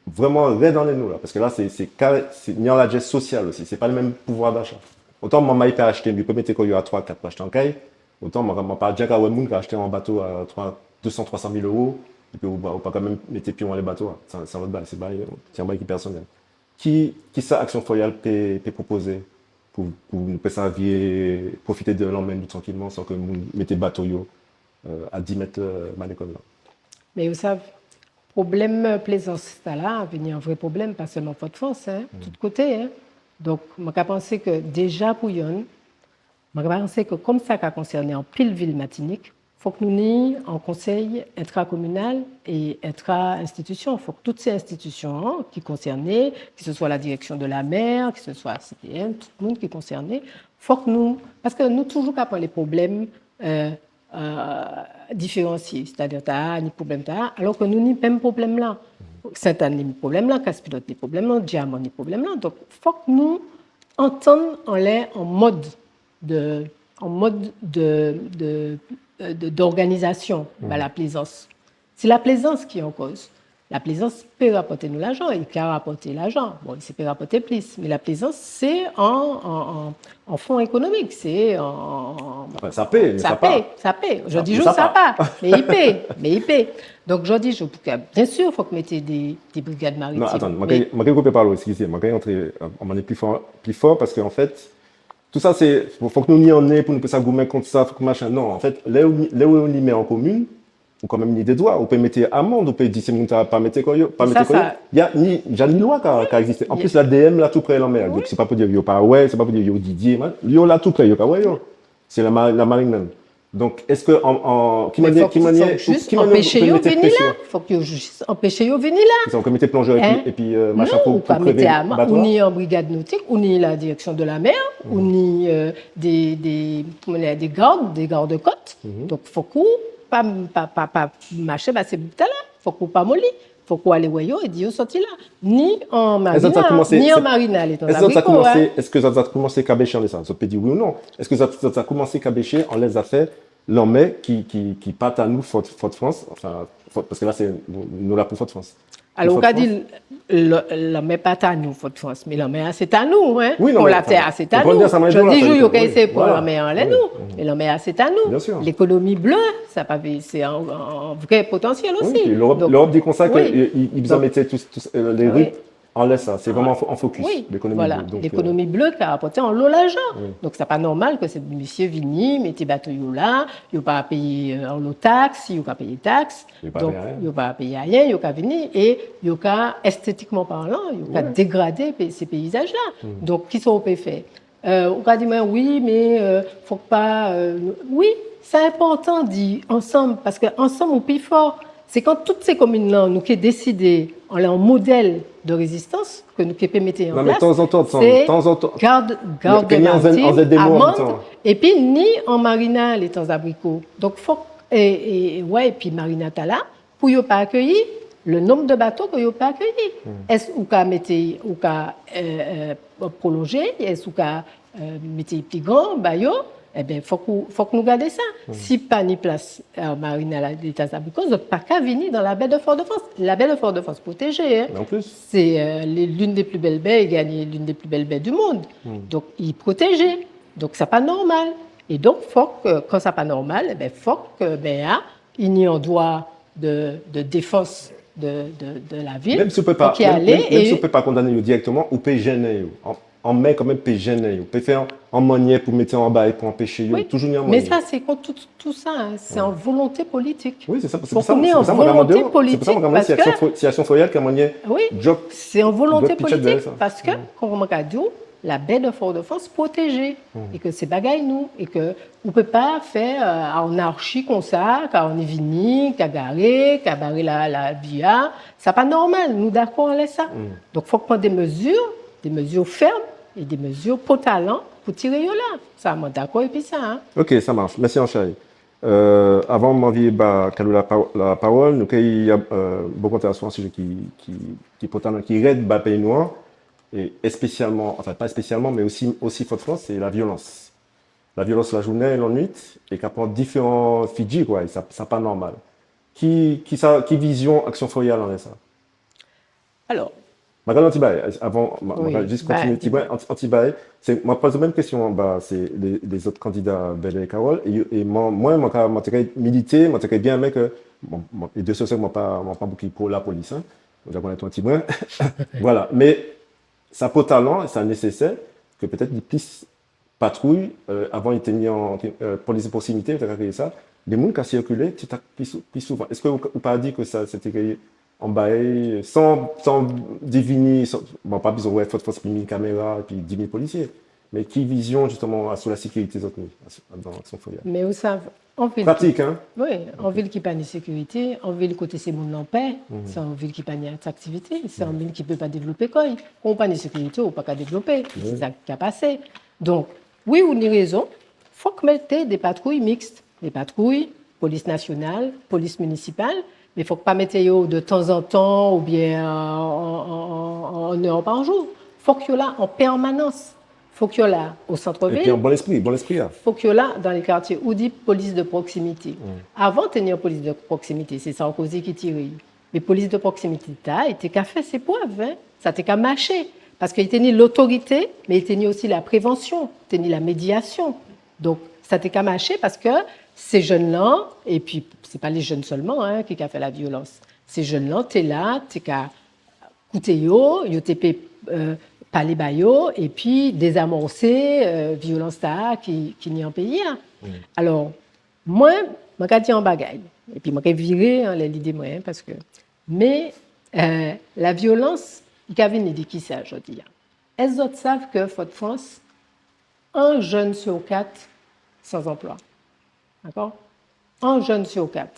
vraiment rien dans les nous, là. Parce que là, il y a la geste sociale aussi. C'est pas le même pouvoir d'achat. Autant, moi, je peux acheter, mais peut mettre qu'il y a 3, 4 pour acheter en caille. Autant, moi, je pas déjà qu'à Wemoun qui a acheté un bateau à 200, 300 000 euros, et puis on va pas quand même mettre pions dans les bateaux. C'est un autre bail, c'est un bail qui est personnel. Qui ça, Action Foyale, peut proposer pour nous profiter de l'emmène tranquillement sans que nous mettions bateau à 10 mètres de l'école là. Mais vous savez, problème plaisance, c'est là, venir un vrai problème, pas seulement Fort France, hein, de tous côtés. Hein. Donc, je pense que déjà pour Yon, je pense que comme ça qui a concerné en pile ville Martinique, il faut que nous ayons un conseil intracommunal et intra-institution. Il faut que toutes ces institutions qui concernées, que ce soit la direction de la mer, que ce soit la CPN, tout le monde qui est concerné, faut que nous, parce que nous toujours qu'à les problèmes différenciés, c'est-à-dire t'as ni problème t'as, alors que nous n'y même problème là. Saint-Anne ni problème là, Caspilote ni problème là, Diamant ni problème là. Donc faut que nous entendions en mode d'organisation la plaisance. C'est la plaisance qui est en cause. La plaisance peut rapporter nous l'argent, il peut rapporter l'argent. Bon, il peut rapporter plus, mais la plaisance, c'est en fonds économiques. C'est Enfin, ça paie, mais ça paie. Ça paie. Je dis juste ça pas, mais il paie. Donc, je dis, bien sûr, il faut que vous mettiez des brigades maritimes. Non, attends, je vais couper par là, excusez, je vais entrer, on en est plus fort parce qu'en fait, tout ça, c'est, faut que nous n'y en ait pour nous faire goumer contre ça, faut que machin. Non, en fait, là où on y met en commune, ou quand même ni des droits, on peut mettre amende, on peut dire si on ne pas mettre quoi, il y a ni loi qui existe. En plus, la DM là tout près de mer, donc c'est pas pour dire yo pas ouais, c'est pas pour dire yo Didier, yo là tout près, yo pas ouais yo. C'est la marine même. Donc, est-ce que qui manière juste empêcher yo venir là, faut que juste empêcher yo venir là. C'est un comité plongeur et puis machin pour crever bateau. Ou ni en brigade nautique, ou ni la direction de la mer, ou ni des gardes-côtes. Donc, faut qu'on pas marcher ces bouts-là, faut qu'on pas molli. Faut qu'on aille voir et dire sorti là, ni en marina, Est-ce que ça a commencé à bêcher en ça? Ça peut dire oui ou non. Est-ce que ça a commencé à bêcher en les affaires l'homme qui partent à nous Fort France, enfin parce que là c'est nous là pour Fort France. Alors, on Faut a de dit, la mer pas à nous, Fort-de-France, mais la mer, c'est à nous, hein. Oui, non, Pour mais la enfin, terre, c'est à comprendre nous. bien, ça m'a Je dit, là, dis, ça veut il y dire, a qu'à essayer oui, pour voilà. la mer, elle est Oui. nous. Mais la mer, c'est à nous. Bien sûr. L'économie bleue, ça pas, c'est un vrai potentiel Oui, aussi. puis l'Europe Donc, l'Europe dit comme ça oui. qu'ils en Donc, mettaient les oui. RIP en laisse ça. C'est vraiment en focus, Oui, l'économie voilà, bleue. Donc, l'économie bleue qui a rapporté en l'eau l'argent. Donc, c'est pas normal que ce monsieur vini, mettez bateau là, il n'a pas à payer en l'eau taxe, il n'a pas à payer taxe. Il n'a pas Donc, payé rien. il n'a pas à payer rien, il n'a qu'à venir et il n'a qu'à, esthétiquement parlant, il n'a qu'à dégrader ces paysages-là. Donc, qui sont au fait? On va dire, oui, mais faut pas. Oui, c'est important d'y ensemble, parce qu'ensemble, on paye fort. C'est quand toutes ces communes-là, nous qui décidé, on est en modèle de résistance, que nous qui peut mettre en Non, mais place. de temps en temps, c'est garde que ni en faisait des mots en même amende, temps. et puis ni en marina les temps d'abricots. Donc, faut, et puis marina t'as là, pour ne pas accueillir le nombre de bateaux que vous pas accueillir. Est-ce qu'on mettre ou qu'à prolonger, est-ce qu'on mettre plus grand, bayo, eh bien, faut que nous gardions ça. Si pas ni place marine à l'État d'abricot, donc pas qu'à venir dans la baie de Fort-de-France. La baie de Fort-de-France protégée, hein. Mais en plus. C'est l'une des plus belles baies, et gagne l'une des plus belles baies du monde. Donc, il est protégé. Donc, c'est pas normal. Et donc, faut que, quand c'est pas normal, eh bien, faut que, il y ait un droit de défense de la ville. Même si on peut pas, même si on peut pas condamner directement, on peut gêner. En mai, quand même, peut gêner. On peut faire en manière pour mettre en bas et pour empêcher. Oui. Toujours mis en Mais manière. ça, c'est quand tout ça, hein, c'est en volonté politique. Oui, c'est ça. Faut qu'on ait en volonté politique. C'est pour ça que c'est Action Foyale qui a manié. Oui, job. c'est en volonté pitcher de politique ça. parce que, comme on a dit, la baie de Fort-de-France protégée et que c'est bagaille nous et que on peut pas faire en anarchie comme ça, quand on est venu, qu'à garer, qu'à barrer la via, c'est pas normal. Nous d'accord on laisse ça. Donc faut prendre des mesures fermes et des mesures pour talent pour tirer là. Ça m'en d'accord et puis ça. Hein. Ok, ça marche. Merci Anchaï. Avant de m'envier la parole, nous il y a beaucoup d'interactions sur un sujet qui aide le pays noir. Et spécialement, enfin pas spécialement, mais aussi Fort-de-France, c'est la violence. La violence la journée et la nuit, et qui apporte différents Fidji, quoi, et ça pas normal. Qui vision Action Foyale en est ça? Alors. Madame Antibaye, avant, Oui, juste continuer, Antibaye, c'est, moi, pose la même question, c'est les autres candidats, Belle et Carole, et moi, je milité, je bien aimé que, les deux sociaux, moi, pas beaucoup pour la police, hein, donc, on est un petit peu, voilà, mais, ça peut talent, ça nécessaire que peut-être des pistes patrouilles, avant, il était mis en police de proximité, il a ça, des gens qui ont circulé, plus souvent. Est-ce que vous pas dit que ça, c'était en bas, sans diviner, bon, pas besoin de faire 1000 caméras et puis 10 000 policiers, mais qui vision justement sur la sécurité des autres dans son foyer. Mais vous savez, en ville. Pratique, hein? Oui, en ville qui n'a pas de sécurité, en ville côté c'est mon en paix, c'est en ville qui n'a pas d'activité, c'est en ville qui ne peut pas développer quoi. On n'a pas de sécurité, on ne peut pas développer. C'est ça qui a passé. Donc, oui, vous avez raison, il faut que mettez des patrouilles mixtes, des patrouilles, police nationale, police municipale, mais il ne faut pas mettre de temps en temps ou bien en heure par jour. Il faut qu'il y ait là en permanence. Il faut qu'il y ait là au centre-ville. Et puis en bon esprit, là. Il faut qu'il y ait là dans les quartiers où dit police de proximité. Avant de tenir police de proximité, c'est Sarkozy qui tirait. Mais police de proximité, il était qu'à faire ses preuves, hein. Ça était qu'à marcher. Parce qu'il tenait l'autorité, mais il tenait aussi la prévention, il tenait la médiation. Donc, ça était qu'à marcher parce que ces jeunes-là, et puis, ce n'est pas les jeunes seulement hein, qui ont fait la violence. Ces jeunes-là, tu es là, tu es qu'à écouter, tu es parler bayo, et puis désamorcer violence qui n'y en pays. Hein. Alors, moi, je dis en bagaille, et puis je virer l'idée moi, parce que. Mais la violence, il y a une idée qui ça, je dis. Est-ce que vous savez que Fort-de-France, un jeune sur 4 sans emploi? D'accord? Un jeune sur 4.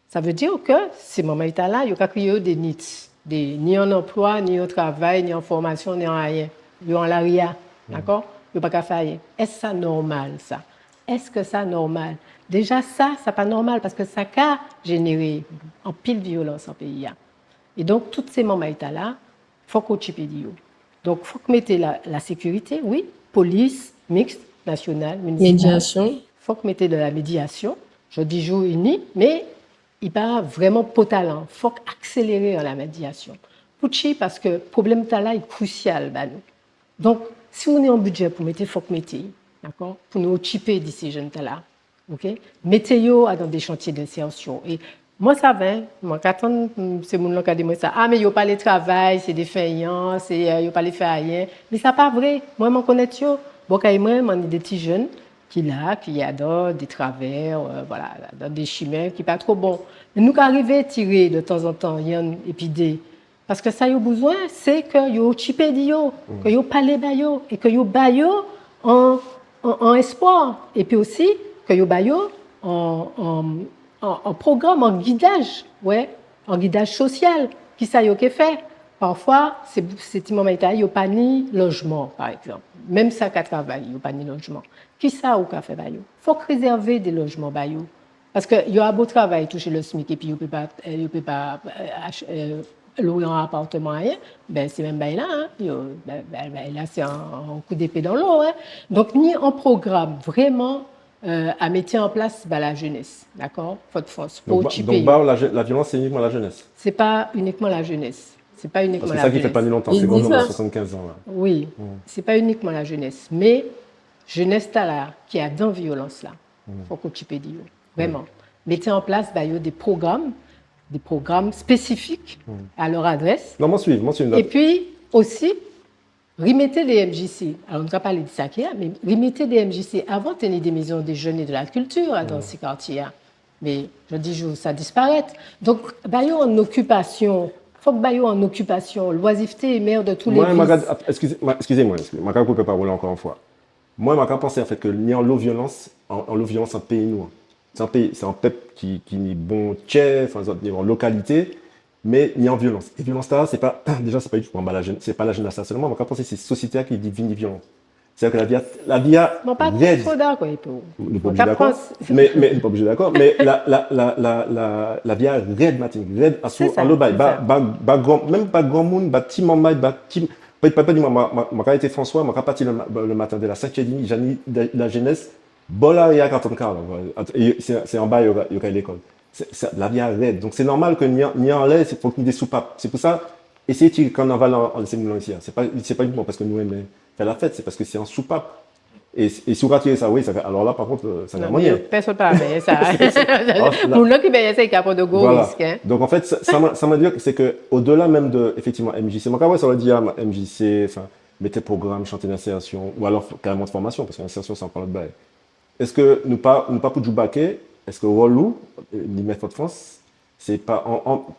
Ça veut dire que ces moments-là, il y a créé des NITS, ni en emploi, ni au travail, ni en formation, ni en rien. Ils ont l'aria. D'accord? Ils n'ont pas qu'à faire. Est-ce ça normal, ça? Est-ce que ça normal? Déjà, ça pas normal parce que ça a généré en pile violence en pays. Et donc, tous ces moments-là, il faut qu'on chipe. Donc, il faut que mettez la sécurité, oui, police, mixte, nationale, municipale. Médiation. Il faut que mettez de la médiation. Je dis jour uni, mais il pas vraiment pour talent. Il faut accélérer la médiation. Pourquoi? Parce que le problème là est crucial. Bah, nous. Donc, si on est en budget pour mettre, il faut que mettez, d'accord? Pour nous occuper de ces jeunes-là, ok? Mettez-yo dans des chantiers d'insertion. Et moi, ça va, moi, quand c'est mon qui a dit moi ça, ah, mais il a pas le travail, c'est défaillant, il n'y a pas le faire rien. Mais ça pas vrai. Moi, je connais yo. Bon, quand moi, on est des petits jeunes qui adorent des travers, voilà, dans des chimères qui pas trop bons. Mais nous, qui arrivons à tirer de temps en temps, il y a une épidémie. Parce que ça, il y a besoin, c'est que yo chipé yo, que yo parlé ba yo, et que yo ba yo en espoir. Et puis aussi, que yo ba yo en programme, en guidage, ouais, en guidage social, qui ça yo qui fait. Parfois, c'est petit moment il y a pas ni logement, par exemple. Même ça qu'à travail, il y a pas ni logement. Qui ça ou qu'a fait ba yo? Faut réserver des logements ba yo. Parce que il y a un beau travail toucher le SMIC et puis il peut pas louer un appartement rien, ben c'est même là, hein. Là c'est un coup d'épée dans l'eau. Hein. Donc ni un programme vraiment à mettre en place la jeunesse, d'accord, Faute France. Donc la violence c'est uniquement la jeunesse. C'est pas uniquement la jeunesse. C'est pas uniquement la jeunesse. C'est ça qui fait pas ni longtemps. C'est comme dans 75 ans là. Oui, c'est pas uniquement la jeunesse, mais jeunesse là qui a dans violence là, faut qu'on t'y dire vraiment. Mettez en place des programmes spécifiques à leur adresse. Non, moi suivre. Et puis aussi, remettez des MJC. Alors, on ne va pas parler de ça, mais remettez des MJC avant de tenir des maisons des jeunes et de la culture dans ces quartiers. Mais je dis, ça disparaît. Donc, Bayo en occupation, il faut que Bayo en occupation, l'oisiveté est mère de tous les vices. Excusez-moi, je ne peux pas rouler encore une fois. Moi, je pense en fait que il y a l'eau violence, en pays nous. C'est un peuple qui est bon chef, en localité, mais il y a en violence. Et violence là, c'est pas du tout c'est pas la jeunesse seulement, mais quand on pense que c'est société qui devient violente. C'est-à-dire que la vie a pas trop d'accord, on n'est pas obligé d'accord. Mais on n'est pas obligé d'accord, mais la vie a raide à soi en l'obay, même pas grand monde, petit maman, petit pas dire moi quand été François, moi quand parti le matin de la 5h30, j'ai la jeunesse Bola il y a 44 c'est en bas il y a l'école. La vie arrête. Donc c'est normal que ni en l'air, il faut qu'il y ait des soupapes. C'est pour ça, essayez de carnaval en laissez nous ici. C'est pas uniquement parce que nous aimons faire la fête, c'est parce que c'est en soupape. Et si vous ratez ça, oui, ça, alors là par contre, ça n'a moyen. Personne ne peut payer ça. Pour nous qui payent ça, il y a pas de gros risque. Hein. Donc en fait, ça m'a dit que c'est que au-delà même de effectivement MJC, moi quand ça veut dire MJC, enfin mettez programme, chanter d'insertion, ou alors carrément de formation, parce que l'insertion c'est encore l'autre bail. Est-ce que nous pas pour du baquet, est-ce que Rolou, l'IMF de France, c'est pas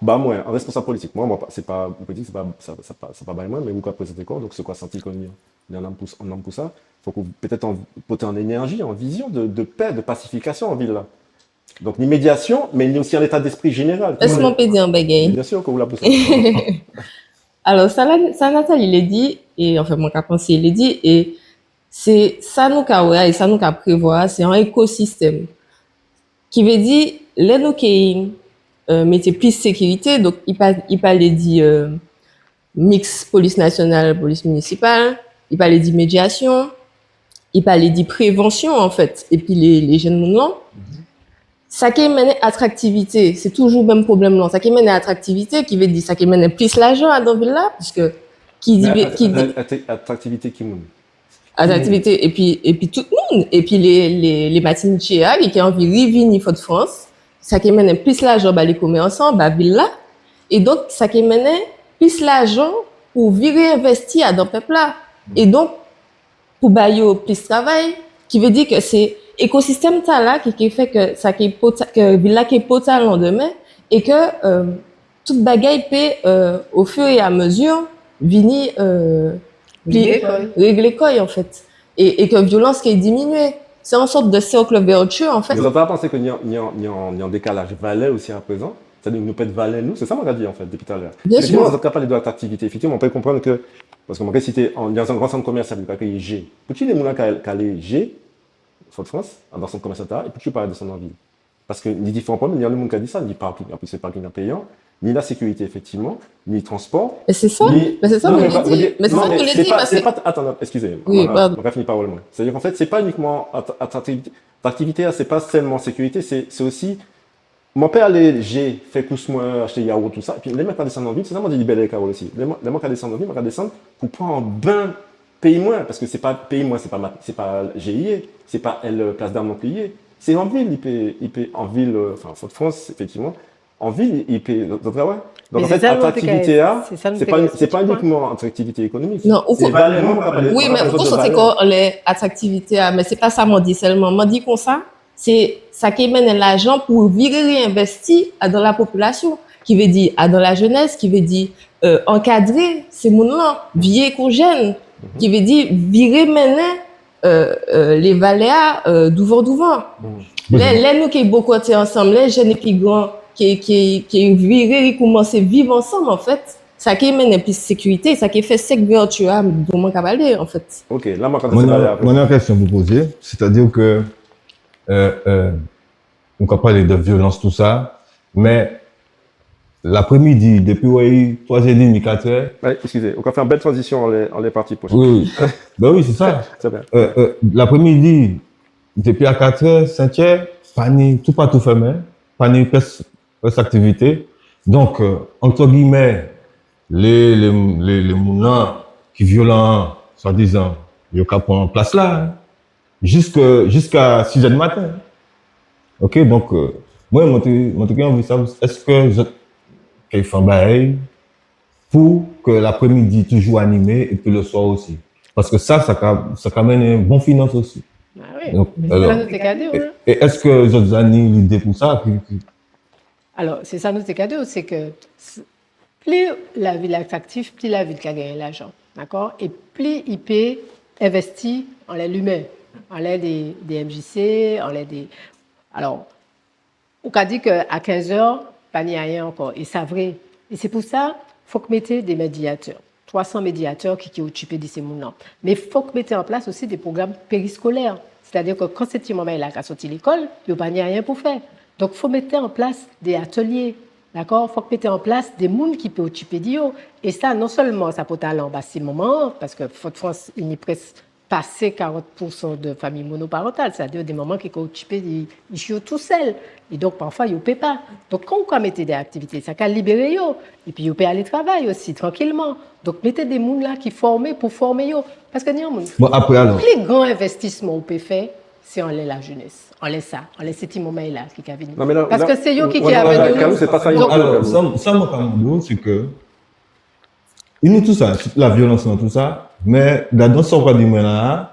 moi, en responsable politique. Moi, c'est pas politique, c'est pas moi, mais vous quoi présenter quoi, donc c'est quoi sentir qu'on y en a pour ça. Faut que peut-être porter en énergie, en vision de paix, de pacification en ville là. Donc ni médiation, mais ni aussi un état d'esprit général. Est-ce qu'on peut dire un bagaille? Bien sûr que vous la posez. Alors ça Nathalie il est dit et enfin mon cas pensé il est dit et c'est ça nous qu'a et ça nous qu'a prévoir, c'est un écosystème qui veut dire les nous qui mettez plus sécurité, donc il parlait dit mix police nationale, police municipale, il parlait dit médiation, il parlait dit prévention en fait, et puis les jeunes monde ça qui mène attractivité, c'est toujours le même problème là, ça qui mène attractivité qui veut dire ça qui mène plus l'argent à dans ville là puisque qui dit attractivité qui mène attractivité et puis tout le monde et puis les matinées qui ont envie de revenir de France ça qui mène plus l'argent bah les commerçants bah ville là et donc ça qui mène plus l'argent pour virer investir dans peuple là et donc pour bailler plus travail qui veut dire que c'est écosystème ça là qui fait que ça qui que ville là qui est potable le lendemain et que toute bagaille peut au fur et à mesure venir régler quoi en fait et que violence qui est diminuée c'est une sorte de cercle vertueux en fait. Vous n'avez pas pensé qu'il y a un décalage valais aussi à présent, c'est-à-dire que nous peut être valais nous, c'est ça qu'on a dit en fait depuis tout à l'heure. Bien sûr. On n'a pas les deux activités. Effectivement, on peut comprendre que parce que moi cité dans un grand centre commercial il y a G. Pour qui les gens qui allaient G Fort-de-France dans un centre commercial et puis tu parles de son envie. Parce que les différents problèmes, il y a le monde qui a dit ça, ni parking, en plus c'est parking payant, ni la sécurité effectivement, ni le transport. Mais c'est ça. Mais c'est ça que je dis. Mais c'est ça que je dis. C'est pas. Attends, excusez-moi. Oui, pardon. On va finir par le mot. C'est-à-dire qu'en fait, c'est pas uniquement attractivité, c'est pas seulement sécurité, c'est aussi mon père allait, j'ai fait course moi, acheter yaourt, tout ça. Puis, les mecs, quand descendent en ville, c'est ça, moi, j'ai libéré les carottes aussi. Les mecs, quand descendent en ville, quand descendent pour prendre un bain, paye moins, parce que c'est pas, paye moins, c'est pas GIE, c'est pas elle, place d'armes non payée. C'est en ville, il paye en ville, enfin, en Fort-de-France, effectivement. En ville, il paye dans le travail. Donc, Mais en c'est fait, ça, le attractivité, c'est ça, le c'est pas TKS, uniquement attractivité économique. Non, ou C'est faut- vraiment, on va parler- Oui, on va mais parler faut de sortir valeur. quoi les activités, mais c'est pas ça m'en dit seulement. M'en dit comme ça, c'est ça qui mène l'argent pour virer réinvestir dans la population, qui veut dire dans la jeunesse, qui veut dire encadrer ces gens-là, vieux qu'on jeune, qui veut dire virer mener les valéas d'ouvant. Les nous qui beaucoup été ensemble, les jeunes et puis grands qui viré, qui commencent à vivre ensemble en fait. Ça qui mène plus sécurité, ça qui fait sec vertueux dont mon cavalier en fait. Ok, là, moi, quand Moi, c'est valeur après. j'ai une question à vous poser. C'est-à-dire que, on peut parler de violence, tout ça, mais l'après-midi, depuis 3h30, 4h, Ouais, excusez, on va faire une belle transition en les parties prochaines. oui, ben oui, c'est ça. C'est bien. L'après-midi, depuis à 4h, 5h, panier, tout pas tout fermé, panier, presque activité. Donc, entre guillemets, les moulins qui violents, soi-disant, ils ont qu'à prendre en place là, hein, jusqu'à 6h du matin. Ok, donc, moi, mon truc, envie de savoir, est-ce que qu'ils font pareil pour que l'après-midi toujours animé et puis le soir aussi? Parce que ça amène un bon finance aussi. Ah oui, Donc, mais alors, c'est ça notre cadeau. Hein? et est-ce que les autres années, l'idée pour ça? Alors, c'est ça notre cadeau, c'est que plus la ville est attractive, plus la ville qui a gagné l'argent. D'accord? Et plus il peut investir en l'humain, en l'aide des MJC, en l'aide des. Alors, on a dit qu'à 15h, pas n'y a rien encore. Et c'est vrai. Et c'est pour ça qu'il faut que mettez des médiateurs. 300 médiateurs qui occupent de ces gens-là. Mais il faut que mettez en place aussi des programmes périscolaires. C'est-à-dire que quand ce petit moment là qui a sorti l'école, il n'y a pas rien pour faire. Donc, il faut mettre en place des ateliers. D'accord? Il faut mettre en place des gens qui peuvent occuper d'eux. Et ça, non seulement ça peut aller en bas ces moments, parce que France, il y a presque passé 40% de familles monoparentales, c'est-à-dire des mamans qui sont occupées ils sont tout seuls. Et donc, parfois, ils ne paient pas. Donc, quand on met des activités, ça peut libérer eux. Et puis, ils peuvent aller travailler aussi, tranquillement. Donc, mettez des gens là qui forment pour former eux. Parce que, Bon, après, alors. le plus grand investissement qu'on peut faire, c'est en la jeunesse. On laisse ça. On laisse ces moments-là qui viennent. Non, mais là, Parce là- que c'est eux qui ouais, a ouais, venu. Camille, c'est pas ça. Donc, Alors, ça, mon camarade, c'est que, il nous tout ça, la violence dans tout ça, mais dans son cas du maintenant,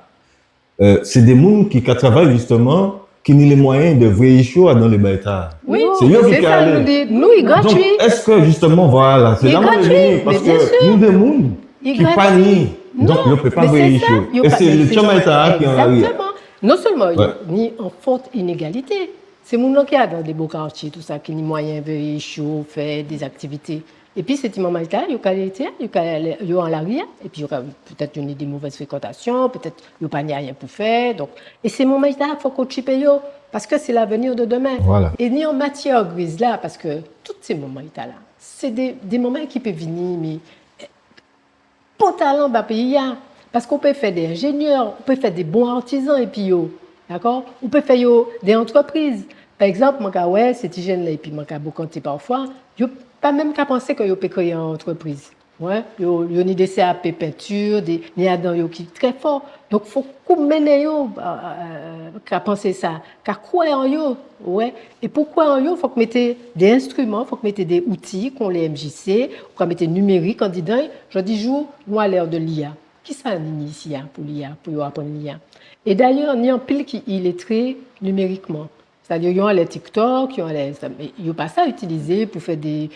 c'est des gens qui travaillent justement, qui n'ont les moyens de veiller chaud dans les bâtards. oui, C'est eux qui c'est ça, allent. nous dit. Nous, il est Donc, gratuit. est-ce que justement, voilà, c'est Il là est où on est gratuit, venu, parce mais bien sûr. que nous, des gens Il est qui gratuit. panient, donc ils ne peuvent pas mais veiller c'est ça. chaud. Il y a Et pas- c'est mais le ces Tchamaïta gens- qui en arrive. Exactement. Non seulement il y Ouais. a ni en forte inégalité, c'est mon qui a dans des beaux quartiers, tout ça, qui ont moyen de chaud, faire des activités. Et puis, ces moments-là, il y a qualité, il y a en l'arrière, et puis il y aura peut-être des mauvaises fréquentations, peut-être il n'y a pas rien pour faire. Donc, et ces moments-là, il faut qu'on chipe parce que c'est l'avenir de demain. Voilà. Et ni en matière grise là, parce que tous ces moments-là, c'est des moments qui peuvent venir, mais pas talent dans le pays. Parce qu'on peut faire des ingénieurs, on peut faire des bons artisans, et puis d'accord? On peut faire des entreprises. Par exemple, moi, ouais, ces jeunes-là, et puis moi, beaucoup compter parfois, je pas même qu'à penser que je peux créer une entreprise. Ouais, il y a des CAP peinture, des niadans qui sont très forts. Donc, il faut qu'on mène qu'à penser ça, qu'à croire en eux. Ouais. Et pourquoi en eux, il faut que mettez des instruments, il faut que mettez des outils, qu'on les MJC, qu'on mette numérique en disant, je dis jour, nous à l'ère de l'IA. Qui ça initie pour l'IA, pour apprendre l'IA? Et d'ailleurs, il y a un pile qui est illettré numériquement. C'est-à-dire, il y a les TikTok, il n'y a pas ça à utiliser pour faire des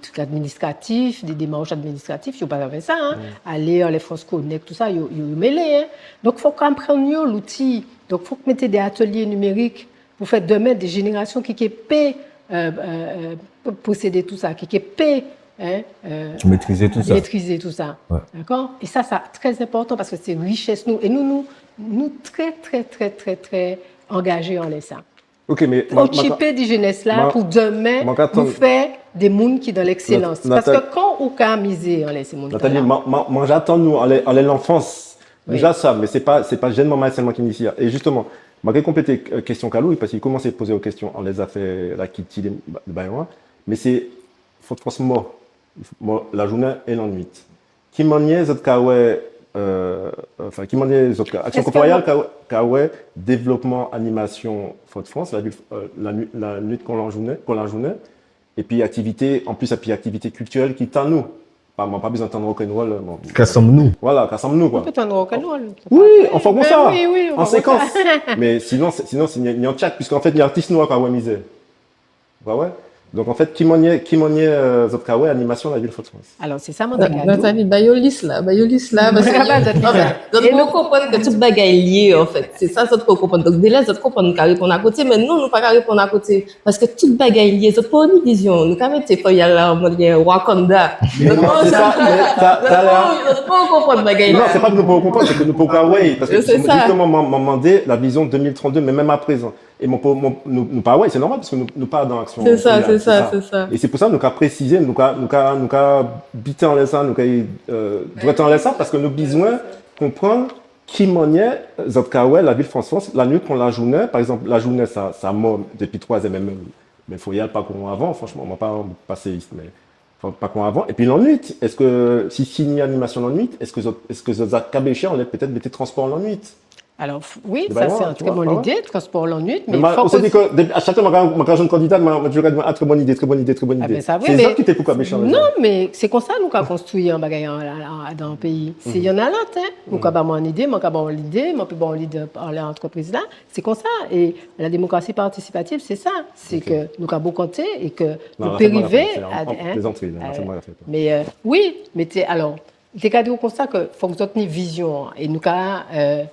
trucs administratifs, des démarches administratives, il n'y a pas faire ça. Hein. Aller à les France Connect, tout ça, il y a mêlé. Hein. Donc, il faut comprendre l'outil. Donc, il faut mettre des ateliers numériques pour faire demain des générations qui peuvent posséder tout ça, qui peuvent Maîtriser tout ça. maîtriser tout ça. Ouais. D'accord? Et ça, c'est très important parce que c'est richesse nous. Et nous très, très, très, très, très engagés en laissant. Ok, mais. Au chipé des jeunesse là pour demain, pour faire des mondes qui dans l'excellence. Parce que quand on a misé en laissé monde. Nathalie, moi j'attends nous, en l'enfance, Déjà ça, mais c'est pas gênement seulement qui initie. Et justement, malgré compléter question Kalou, parce qu'il commençait à poser aux questions, on les a fait la kitty de Bayon, mais c'est faut franchement la journée et la nuit. Qui maniait zot kawe enfin qui maniait zot action corporelle kawe développement animation Faute France la nuit qu'on la journée et puis activité en plus activité culturelle qui t'a nous. Pas besoin d'entendre rock'n'roll. Qu'assemble-nous. Voilà, qu'assemble-nous, quoi. On peut entendre rock'n'roll. Oui, on fait comme ça. Oui, en séquence. Mais sinon, il y a un chat, puisqu'en fait, il y a un artiste noir qui a misé. Ouais. Donc, en fait, qui m'en est, Zotkawe, animation de la ville de France. Alors, c'est ça, mon Dans ta vie, bayolis là, parce que Et nous comprenons que tout bagage est lié, en fait. C'est ça, ça, faut comprendre. Donc, déjà, ça, comprendre qu'à répondre à côté, mais nous pas qu'à répondre à côté. Parce que tout bagage est lié, c'est pas une vision. Nous, quand même, c'est pas, il y a là, en mode, Wakanda. Mais non, c'est ça, mais t'as l'air. Nous pas comprendre bagage. Non, c'est pas que nous pouvons comprendre, c'est que nous pouvons ouais, parce que C'est ça. justement, m'a demandé la vision 2032, mais même à présent. Et nous pas ouais, c'est normal parce que nous pas dans l'action. C'est ça. Et c'est pour ça que nous avons précisé, nous avons bité en laissant, nous avons en laissant parce que nous avons besoin de comprendre qui maniait Zotkawe, la ville France, la nuit qu'on la journée. Par exemple, la journée, ça mort depuis 3 ans, même, mais il faut y aller pas qu'on avant, franchement, on va pas passer, mais pas qu'on avant. Et puis la nuit, est-ce que, si signé animation la nuit, est-ce que Zotkabe, on l'a peut-être mis transport la nuit? Alors, oui, ça c'est une très bonne idée, transport en nuit, mais on s'est dit que, à chaque fois, ma jeune candidate, je regarde, ah, très bonne idée. Ben, ça, oui, c'est ça qui t'es pourquoi méchant. Non, mais c'est comme ça, nous, qu'on construit un bagage dans le pays. S'il y en a l'autre, nous, qu'on a une idée, moi, qu'on a l'idée, moi, puis bon, l'idée par l'entreprise là, c'est comme ça. Et la démocratie participative, c'est ça. C'est que nous, avons beaucoup compté et que nous périvés. Mais oui, mais alors. C'est qu'à dire comme ça que faut que nous ayons une vision et nous laisser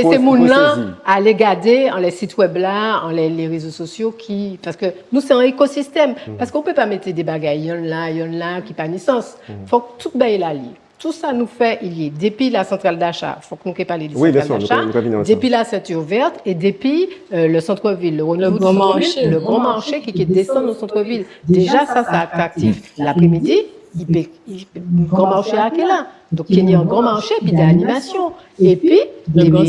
ces gens-là aller regarder en les sites web là, en les réseaux sociaux parce que nous c'est un écosystème parce qu'on peut pas mettre des bagages il y en là qui pas ni sens. Faut que tout bail là lié. Tout ça nous fait il y est depuis la centrale d'achat, faut que nous parler de centrale d'achat, depuis la ceinture verte et depuis le centre-ville, le grand marché qui descend au centre-ville. Déjà ça c'est attractif l'après-midi. Il grand marché à quel là donc il y a un grand marché puis des animations et puis des gens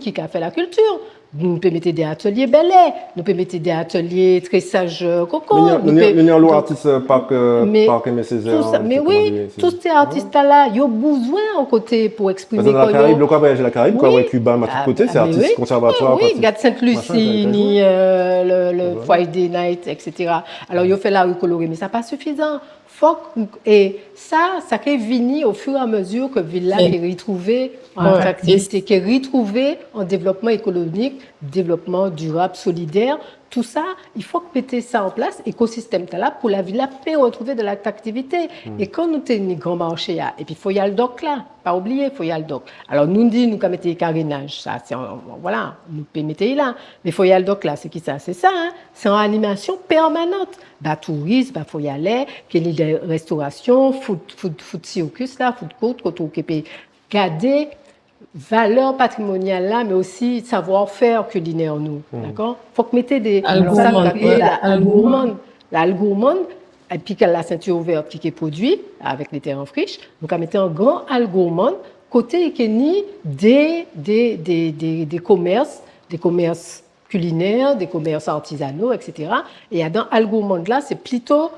qui ont fait la culture. Nous pouvons mettre des ateliers belais, nous pouvons mettre des ateliers tressage coco. Nous avons l'artiste parc Césaire. Mais oui, tous ces artistes-là, ils ont besoin en côté pour exprimer. Dans la Caraïbe, le quoi voyager la Caraïbe, quoi ouais Cuba, à tout côté, c'est artiste conservatoire. Oui, Gade Sainte-Lucie, le Friday Night, etc. Alors ils ont fait la rue colorée, mais ça n'est pas suffisant. Et ça peut venir au fur et à mesure que Villa est retrouvée en attractivité, qui est retrouvée en développement économique, développement durable, solidaire. Tout ça, il faut mettre ça en place, écosystème là pour la Villa peut retrouver de l'attractivité. Et quand nous avons un grand marché, et puis il faut y aller le doc là, pas oublier, il faut y aller le doc. Alors nous disons, nous mettons les carénages, ça, voilà, nous pouvons mettre là, mais il faut y aller le doc là, c'est qui ça? C'est ça, hein? C'est en animation permanente. Bah, tourisme, bah, faut y aller, puis il y a des restaurations, food circus là, food court, quand on peut garder valeur patrimoniale là, mais aussi savoir-faire culinaire nous, d'accord? Faut que mettez des l'algourmande, et puis qu'elle la ceinture ouverte qui est produit avec les terrains friches, donc à mettre un grand algourmande côté qui est ni des commerces culinaires, des commerces artisanaux, etc. Et dans algourmande là, c'est plutôt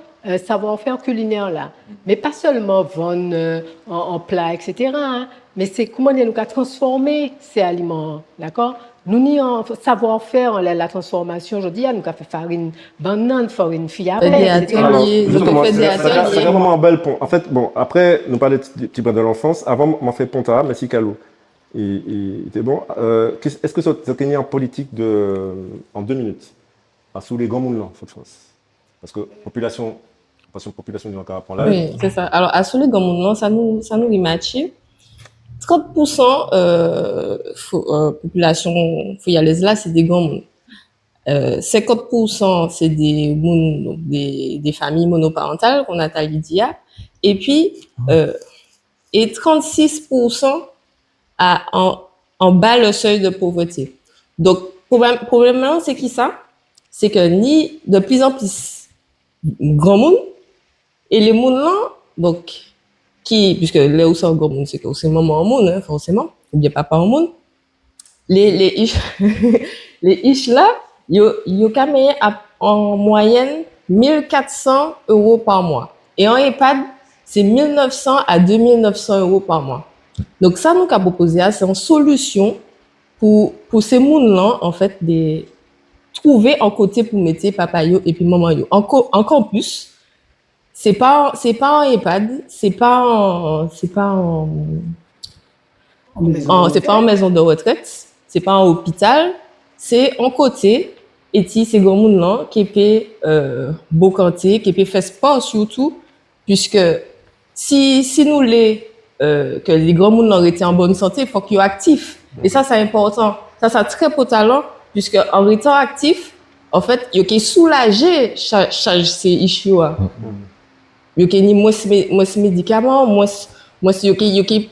savoir-faire culinaire là, mais pas seulement vendre en plat, etc. Hein, mais c'est comment nous avons transformer ces aliments, d'accord? Nous n'y en savoir-faire la transformation. Je dis, nous avons fait farine banane, farine fiable, etc. C'est vraiment un bel pont. En fait, bon, après, nous parlons du type de l'enfance. Avant, on fait pont à merci Kalou. Il était bon. Est-ce que ça a en politique en 2 minutes, sous les grands mondes là, parce que population du Nord prend là. Oui, c'est ça. Alors, à sous les grands mondes, ça nous rematche. 30% population foyalaise là, c'est des grands mondes. 50% c'est des mondes, donc des familles monoparentales qu'on a à Lydia. Et puis, et 36% en bas le seuil de pauvreté. Donc, probablement, c'est qui ça? C'est que ni de plus en plus grand monde, et les mondes là, donc, puisque les ou sont comme c'est que c'est maman au monde, hein, forcément, ou bien papa au monde. Les ish, les ish là, yo kameye en moyenne 1 400 € par mois. Et en EHPAD, c'est 1 900 à 2 900 € par mois. Donc ça, nous qu'a proposé, c'est une solution pour ces monde-là, en fait, de trouver un côté pour mettre papa yo et puis maman yo. En campus, c'est pas en EHPAD, c'est pas en maison de retraite, c'est pas en hôpital, c'est en côté et si c'est grand monde là qui peut beau canter, qui peut faire sport surtout puisque si nous que les grands monde là étaient en bonne santé, il faut qu'ils soient actifs et ça c'est important. Ça très potalant puisque en étant actif, en fait, il y a soulager charge ces issues. Il y a ni moins médicaments, moins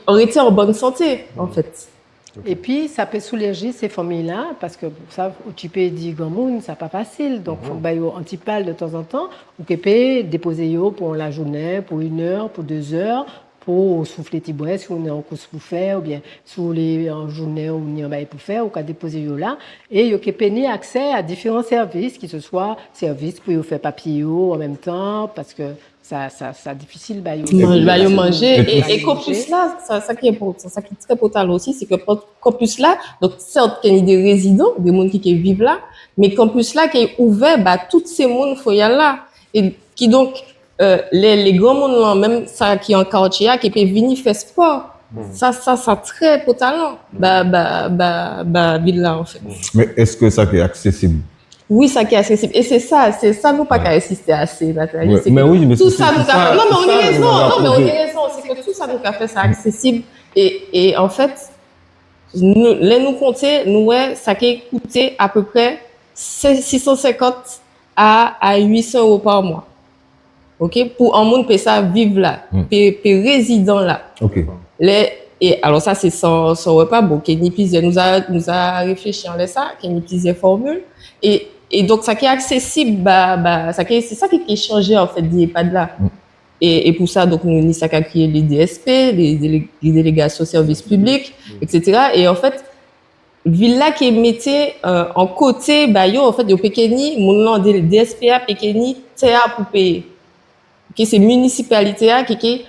en étant en bonne santé en fait. Et puis, ça peut soulager ces familles-là, parce que ça, tu peux dire que ça n'est pas facile. Donc, il faut que antipal de temps en temps, ou que peut déposer pour la journée, pour 1 heure, pour 2 heures, pour souffler tes bras, si on est en course pour faire, ou bien si on est en journée ou on est pour faire, ou qu'à déposer là. Et il y a péné accès à différents services, qui ce soit services pour faire papier en même temps, parce que ça difficile manger et campus là ça qui est important, ça qui est très important aussi, c'est que campus là, donc certes qu'il y a des résidents, des gens qui vivent là, mais campus là qui est ouvert toutes ces monde faut y aller là et qui donc les grands monde là même ça qui est en quartier qui peut venir faire sport. Ça très potalant ville là en fait. Mais est-ce que ça est accessible? Oui, ça qui est accessible. Et c'est ça nous pas qu'à insister assez, Nathalie. Ouais, mais oui, mais tout ça nous a. Non, mais on y raison. C'est que tout ça nous a fait ça accessible. Et en fait, nous compter, ça qui coûté à peu près 650 à 800 € par mois. OK? Pour un monde peut ça vivre là, peut résident là. OK. Et alors ça, c'est sans repas. Bon, Kenny Pizet nous a réfléchi en ça, Kenny Pizet formule. Et donc, ça qui est accessible, c'est ça qui est changé, en fait, d'EHPAD là. Et pour ça, donc, nous, ça a créé les DSP, les délégations services publics, etc. Et en fait, Villa qui mettait en côté, en fait, de Pékeni, mon nom, des DSPA, Pékeni, TEA pour payer. Okay, c'est municipalité qui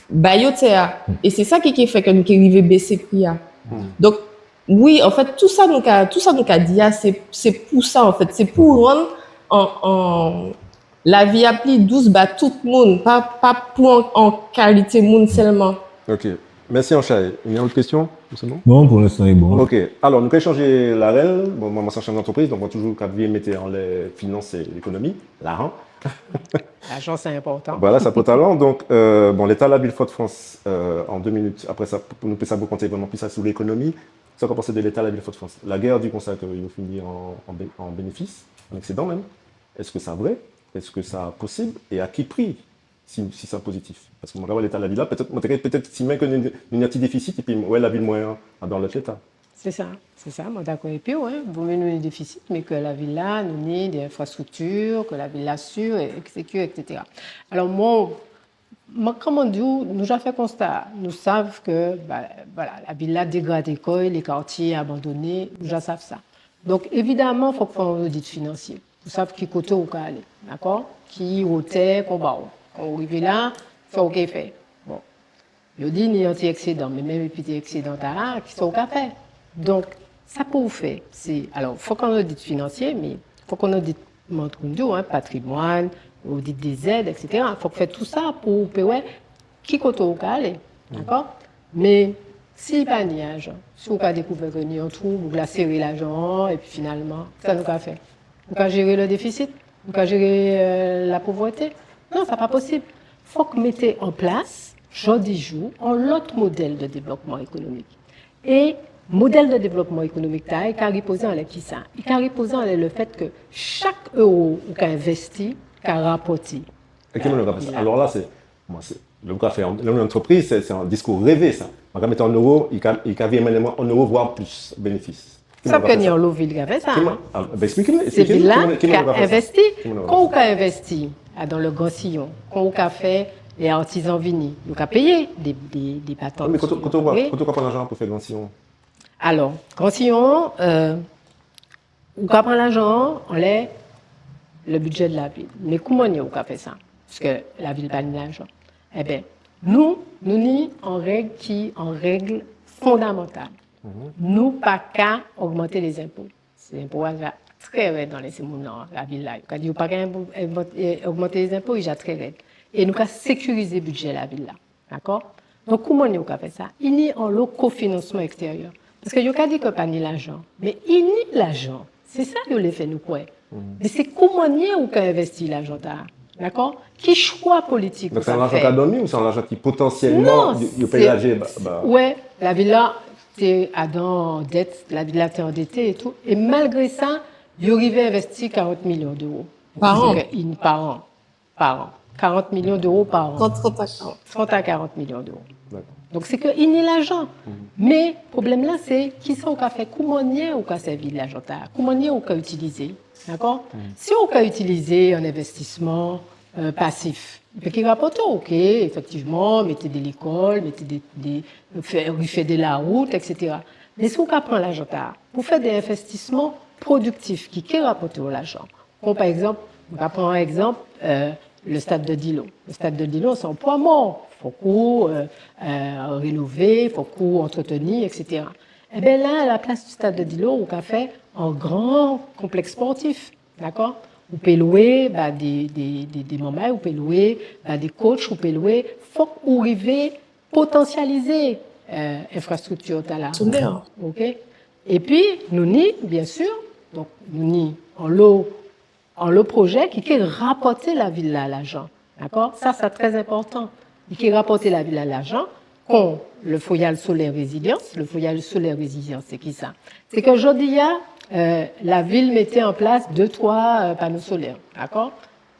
Bayo TEA. Et c'est ça qui fait que nous arrivons à baisser le prix. Donc, oui, en fait, tout ça nous a dit, c'est pour ça, en fait. C'est pour rendre la vie appli douce, tout le monde, pas pour en qualité monde seulement. Ok. Merci, Anchaï. Il y a une autre question? C'est bon? Non, pour l'instant, il est bon. Ok. Alors, nous avons changé la REL. Bon, moi, je suis chef d'entreprise, donc on va toujours mettre en les finances et l'économie, l'argent. L'argent, c'est important. Voilà, ça peut talent. Donc, l'État de la Ville-Fort-de-France, en 2 minutes, après ça, pour nous, ça vous compter vraiment plus ça sur l'économie. Ça, qu'on pense de l'État de la Ville-Fort-de-France. La guerre du constat qu'il va finir en bénéfice, en excédent même. Est-ce que c'est vrai? Est-ce que c'est possible? Et à quel prix, si c'est positif? Parce que moi, l'État de la Ville, peut-être si même qu'il y a un petit déficit, et puis la Ville moyen dans l'autre État. C'est ça, moi d'accord. Et puis, vous mettez un déficit, mais que la ville là, nous avons des infrastructures, que la ville assure, etc. Alors, moi, comme on dit, nous avons fait constat. Nous savons que la ville là dégrade l'école, les quartiers abandonnés, nous savons ça. Donc, évidemment, il faut faire un audit financier. Vous savez qui côté où on aller, d'accord? Qui hôtel, qu'on va. On arrive là, c'est OK fait. Bon. Je dis, il y a un petit excédent, mais même les petits excédents, qui sont au café. Donc, ça peut vous faire. Alors, il faut qu'on audite financier, mais il faut qu'on audite patrimoine, audite des aides, etc. Il faut faire tout ça pour payer qui côté où on aller, d'accord? Mais si pas de nuage, si on pas découvert que nous tout, vous serrer l'argent et puis finalement, ça nous a fait. Vous pouvez gérer le déficit, vous pouvez gérer la pauvreté. Non, ça n'est pas possible. Il faut que vous mettez en place, jour du jour, un autre modèle de développement économique. Et modèle de développement économique, il a reposé en qui ça? Il a reposé en le fait que chaque euro qu'on investi, qu'on rapporte. Alors là, le café en entreprise, c'est un discours rêvé, ça. On va mettre en euros, il a évidemment en euros, voire plus bénéfices. Ça peut venir en ville qui a fait ça. Expliquez-moi. C'est ville-là qui a investi. Quand on a investi dans le grand sillon, quand on a fait les artisans vini, nous avons payé des patentes. Mais quand on prend l'argent pour faire grand sillon, Alors, quand si on prend l'argent, on est le budget de la ville. Mais comment on fait ça? Parce que la ville n'a pas l'argent. Eh bien, nous ni en règle fondamentale. Nous pas qu'à augmenter les impôts. Les impôts va très raide dans les dans la ville là. Quand dit pas qu'à augmenter les impôts, il y a très raide. Et nous qu'à sécuriser le budget de la ville là. D'accord? Donc comment on fait ça? Il y a un lot cofinancement extérieur. Parce que yo ka dit que pas ni l'argent, mais il ni l'argent. C'est ça que les fait nous quoi. Mais c'est comment on peut investir l'argent là. D'accord? Qui choix politique donc ça c'est un argent fait? qui a dormi ou c'est un argent qui potentiellement il peut l'agir Ouais, la villa t'es dans dette, la villa t'es endettée et tout. Et malgré ça, il arrive à investir 40 millions d'euros. Par an? Par an. Par an. 40 millions d'euros par an. 30 à 40. 30 à 40 millions d'euros. D'accord. Donc c'est qu'il n'y a l'argent. Mais le problème là, c'est qui sont au fait, comment on a servi de l'argent, comment on a utilisé. D'accord? Si on a utilisé un investissement passif, qui rapporte, ok, effectivement, mettez de l'école, mettez refait de la route, etc. Mais si on prend l'argent pour faire des investissements productifs qui rapportent l'argent, comme par exemple, on va prendre un exemple, le stade de Dillon. Le stade de Dillon, c'est un poids mort. Il faut qu'on rénover, il faut qu'on entretenir, etc. Eh bien là, à la place du stade de Dillon, on a fait un grand complexe sportif. D'accord? Vous pouvez louer des moments, vous pouvez louer des coachs, vous pouvez louer. Il faut qu'on arrive potentialiser l'infrastructure. Super. OK? Et puis, nous, bien sûr, donc nous, en le projet qui peut rapporter la ville à l'argent. D'accord? Ça, c'est très important. Qui rapporter la ville à l'argent, comme le foyer solaire résilience. Le foyer solaire résilience, c'est qui ça? C'est qu'aujourd'hui, la ville mettait en place 2-3 panneaux solaires. D'accord?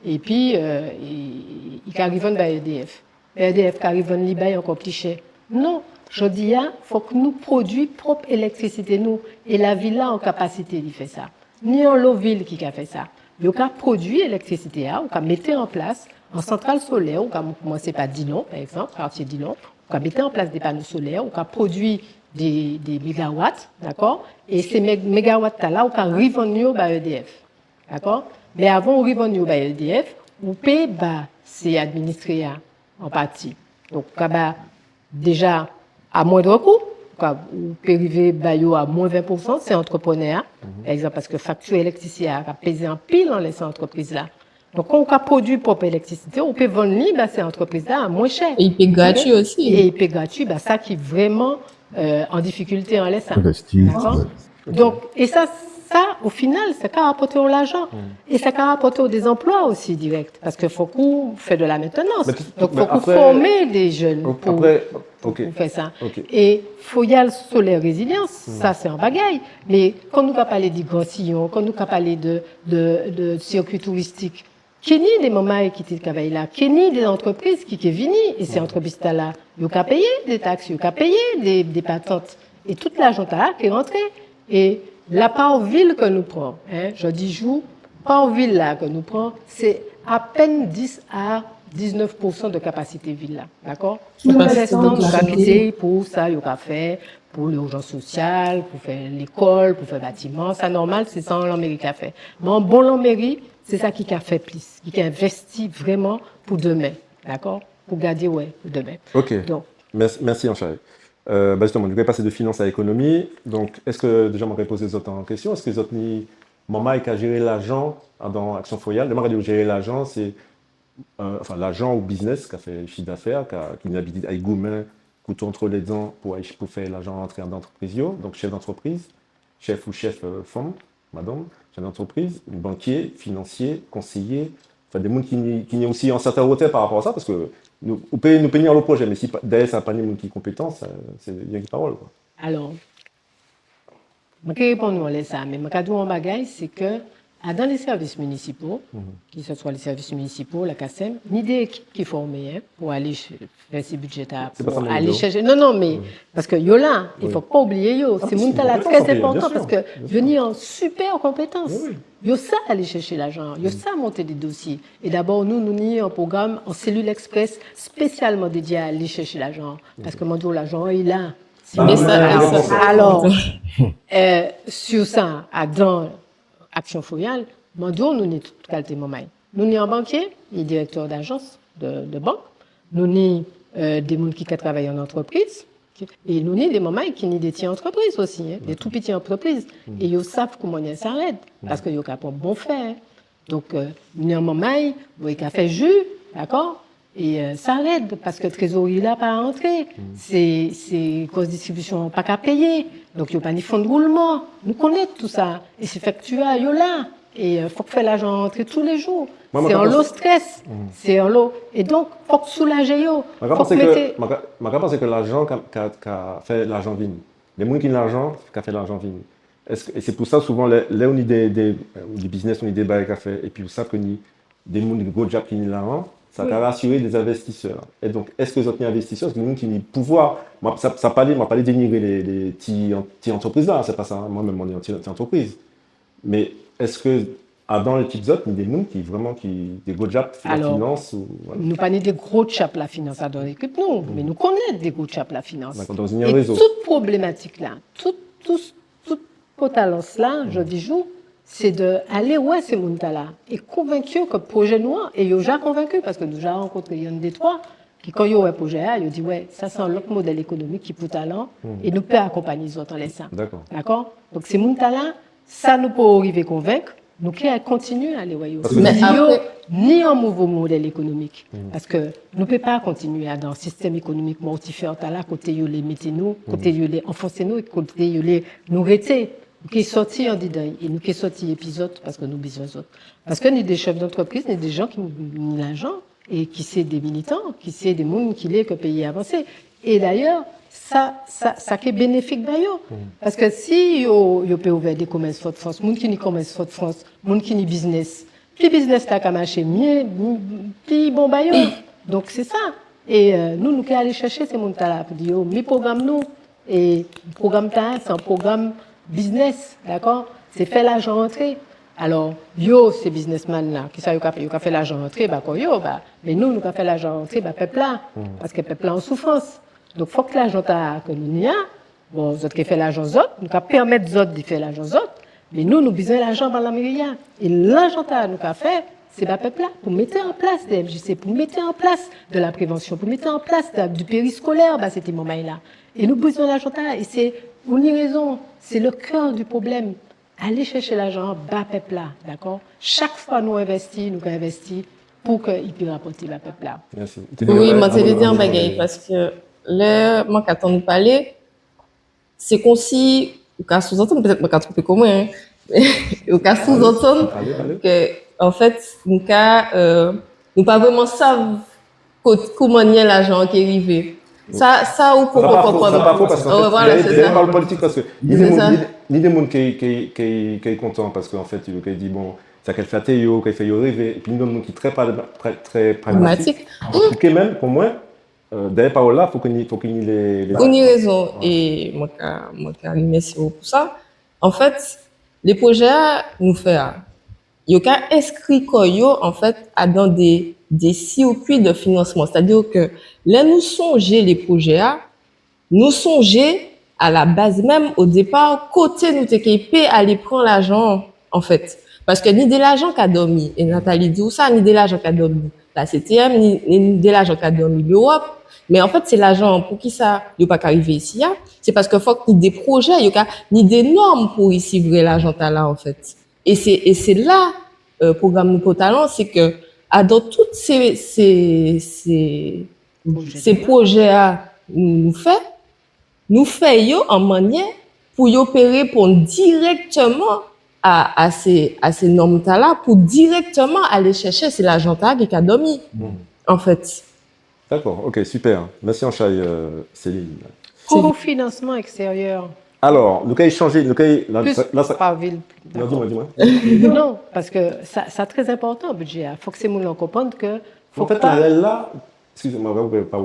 Et puis, il arrive à EDF. EDF qui arrive à l'IBA encore plus cher. Non. Je dis, il faut que nous produisions propre électricité, nous. Et la ville a en capacité de faire ça. Ni en l'eau ville qui a fait ça. Il a produit l'électricité, on a mis en place en centrale solaire, on a commencé par Dillon, par exemple, quartier Dillon, on a mis en place des panneaux solaires, on a produit des mégawatts, d'accord? Et ces mégawatts-là, on a revenu à EDF, d'accord? Mais avant de revenir à EDF, on paye, c'est administré en partie. Donc, on a déjà à moindre coût, ou périvé à moins 20%, c'est entrepreneur. Par exemple, parce que facture électricité a pesé en pile dans les entreprises là. Donc, quand on a produit propre électricité, on peut vendre ces entreprises-là à moins cher. Et il paye gratuit aussi. Et il paye gratuit, ça qui est vraiment en difficulté en laissant. Investir. D'accord? Donc, et ça, au final, ça a rapporté l'argent. Et ça a rapporté des emplois aussi directs. Parce qu'il faut qu'on fait de la maintenance. Donc, il faut qu'on forme des jeunes pour faire ça. Okay. Et foyer solaire résilience, ça c'est un bagaille. Mais quand nous avons parlé du Grand Sillon, quand nous avons parlé de circuit touristique, qu'il y a des moments qui travaillent là, qu'il y a des entreprises qui sont venues, et ces entreprises-là, ils ont payé des taxes, ils ont payé des patentes. Et toute l'argent là qui est rentré. Et la part ville que nous prenons, je dis jour, part ville là que nous prenons, c'est à peine 10 à 19% de capacité ville là, d'accord? Tout le restant, nous avons quitté pour ça, il y a fait pour l'urgence sociale, pour faire l'école, pour faire le bâtiment. Ça normal, c'est ça l'Amérique a fait. Mais en bon l'Amérique, c'est ça qui a fait plus, qui a investi vraiment pour demain, d'accord? Pour garder pour demain. Ok. Donc, merci Anchari. Justement, je vais passer de finance à économie. Donc, est-ce que déjà, on m'aurait posé les autres en question? Est-ce que les autres, maman qui a géré l'argent dans Action Foyale? Maman qui a géré l'argent, c'est l'agent ou business qui a fait chiffre d'affaires, qui n'a habité avec gourmet, couteau entre les dents pour faire l'argent entrer dans l'entreprise. Donc, chef d'entreprise, chef ou chef femme, madame, chef d'entreprise, banquier, financier, conseiller, des gens qui ont aussi un certain retard par rapport à ça, parce que nous pouvons pénir le projet, mais si derrière ça n'a pas de gens qui sont compétents, c'est bien qui parole. Alors, je vais répondre à ça, mais je vais dire un bagage, c'est que Dans les services municipaux, que ce soit les services municipaux, la CACEM, ni des équipes qui formées pour aller faire ces budgets, C'est pas ça pour mon aller idée. chercher. Non, mais parce que yo là, il faut pas oublier yo. C'est mais mon c'est talent une très compétence, important bien parce sûr, que venir en super compétence. Oui, oui. Yo ça aller chercher l'argent, yo ça monter des dossiers. Et d'abord nous avons un programme en cellule express spécialement dédié à aller chercher l'argent parce que mon Dieu l'argent il est là. Mais ça, Alors, sur ça, dans Action Foyale, mon Dieu, nous sommes toute qualité moment. Nous sommes un banquier, il est directeur d'agence de banque. Nous sommes des gens qui travaillent en entreprise. Et nous sommes des mamans qui sont des petites entreprises aussi, hein, des tout petites entreprises. Et ils savent comment ils s'arrêtent parce qu'ils ont pas bon faire. Donc, nous sommes des mamans qui ont fait jus, d'accord? Et ça aide parce que le trésorerie là pas à entrer. C'est cause distribution pas qu'à payer. Donc il n'y a pas ni fonds de roulement. Nous connaissons tout ça. Et c'est factuel, il là. Et il faut faire l'argent entrer tous les jours. C'est en lot stress. C'est en lot. Et donc, il faut que soulager. Je pense que l'argent qui a fait l'argent vini. Les gens qui ont l'argent, qui a fait l'argent vini. Et c'est pour ça, souvent, là, on a des business, on a des bails à faire. Et puis, vous savez que des gens qui ont gros job qui ont l'argent, ça a rassuré des investisseurs. Et donc, est-ce que les autres investisseurs, c'est des gens qui ont pouvoir. Ça m'a pas dénigrer les petites entreprises là, c'est pas ça. Moi-même, on est une petite entreprise. Mais est-ce que dans les petites autres, il y a des gens qui vraiment des gros jobs la finance ou, voilà. Nous pas des gros chaps la finance dans l'équipe, non, mais nous connaissons des gros chaps la finance. Dans un et réseau. toute problématique là, toute potence là, je dis jour, c'est d'aller ouais ces gens là et convaincu que projet noir et ils déjà convaincu parce que nous déjà rencontré il y en a des trois qui quand ils ont un projet là, ils dit ouais ça c'est un autre modèle économique qui pour talent et nous peut accompagner les autres en laissant. D'accord. Donc ces gens là, ça nous peut arriver convaincre. Nous qui continuer à aller voyer ni un nouveau modèle économique parce que nous ne pouvons pas continuer dans un système économique mortifère là côté les mettez nous côté les enfoncer nous et côté les nous rester qui est sorti en dedans et nous qui est sorti épisode parce que nous besoin d'autres parce que nous des chefs d'entreprise nous des gens qui ont l'argent et qui c'est des militants qui c'est des gens qui les que pays avancé et d'ailleurs ça qui est bénéfique d'ailleurs. Parce que si yo peut ouvrir des commerces Fort France, moun qui ni commerce Fort France, moun qui ni business, puis business là ka marcher mieux, puis bon bayo. Donc c'est ça. Et nous qui aller chercher ces moun là pour dire mi programme nous et programme ta c'est un programme business, d'accord? C'est faire l'argent rentrer. Alors yo ces businessmen là qui ça yo ka fait l'argent rentrer bah quoi yo bah mais nous ka fait l'argent rentrer bah peuple là parce que peuple là en souffrance. Donc, il faut que l'argent que nous y a, bon, nous qui fait l'argent autres, nous avons permettre aux autres de faire l'argent autres, mais nous besoin l'argent dans la mairie. Et l'argent que nous avons fait, c'est le peuple là, pour mettre en place des MJC, pour mettre en place de la prévention, pour mettre en place du périscolaire, bah, c'était moment là. Et nous besoin l'argent et c'est pour une raison, c'est le cœur du problème. Aller chercher l'argent, bas peuple là, d'accord? Chaque fois nous investissons pour qu'il puisse rapporter le peuple là. Merci. Oui, moi, je vais dire un bagage parce que là, moi, quand on nous parlait, c'est comme si, au cas sous-entendre, peut-être moi, quand on peut comment, hein, au cas sous-entendre, que, en fait, nous, pas vraiment savent comment y a l'argent qui est arrivé. Ça, ou pour c'est pas faux parce qu'en fait, voilà, il y a une politique parce que, ni des gens qui est content parce qu'en fait, il dit, bon, ça qu'elle fait théo, qu'elle fait rêver, et puis nous, nous qui très pragmatique. Donc, même, pour moi, d'ailleurs, par là, il faut qu'il y ait les. On y a raison. Et moi, merci pour ça. En fait, les projets, nous faisons. Il y a inscrit en fait, dans des circuits de financement. C'est-à-dire que là, nous songeons les projets, nous songeons à la base même, au départ, côté nous t'équiper à aller prendre l'argent, en fait. Parce que ni de l'argent qu'a dormi, et Nathalie dit ça, ni de l'argent qu'a dormi la CTM, ni de l'argent qu'a dormi l'Europe. Mais en fait, c'est l'argent pour qui ça, il n'y a pas arriver ici, c'est parce que faut qu'il y ait des projets, il y a ni des normes pour ici vrai l'argent là, en fait. Et c'est là, programme Nouveau Talent, c'est que, dans toutes ces projets nous fait en manière pour y opérer pour directement à ces normes là pour directement aller chercher c'est l'argent qui a dormi en fait. D'accord, ok, super. Merci en Chéline. Pour le financement extérieur, Alors, le cas est changé, le cas est, là, Plus ça- par ville. non, D'accord. dis-moi. Non, parce que ça c'est très important, le budget. Il faut que ces gens comprennent que faut En fait, pas... la REL là, excusez-moi, vous pouvez pas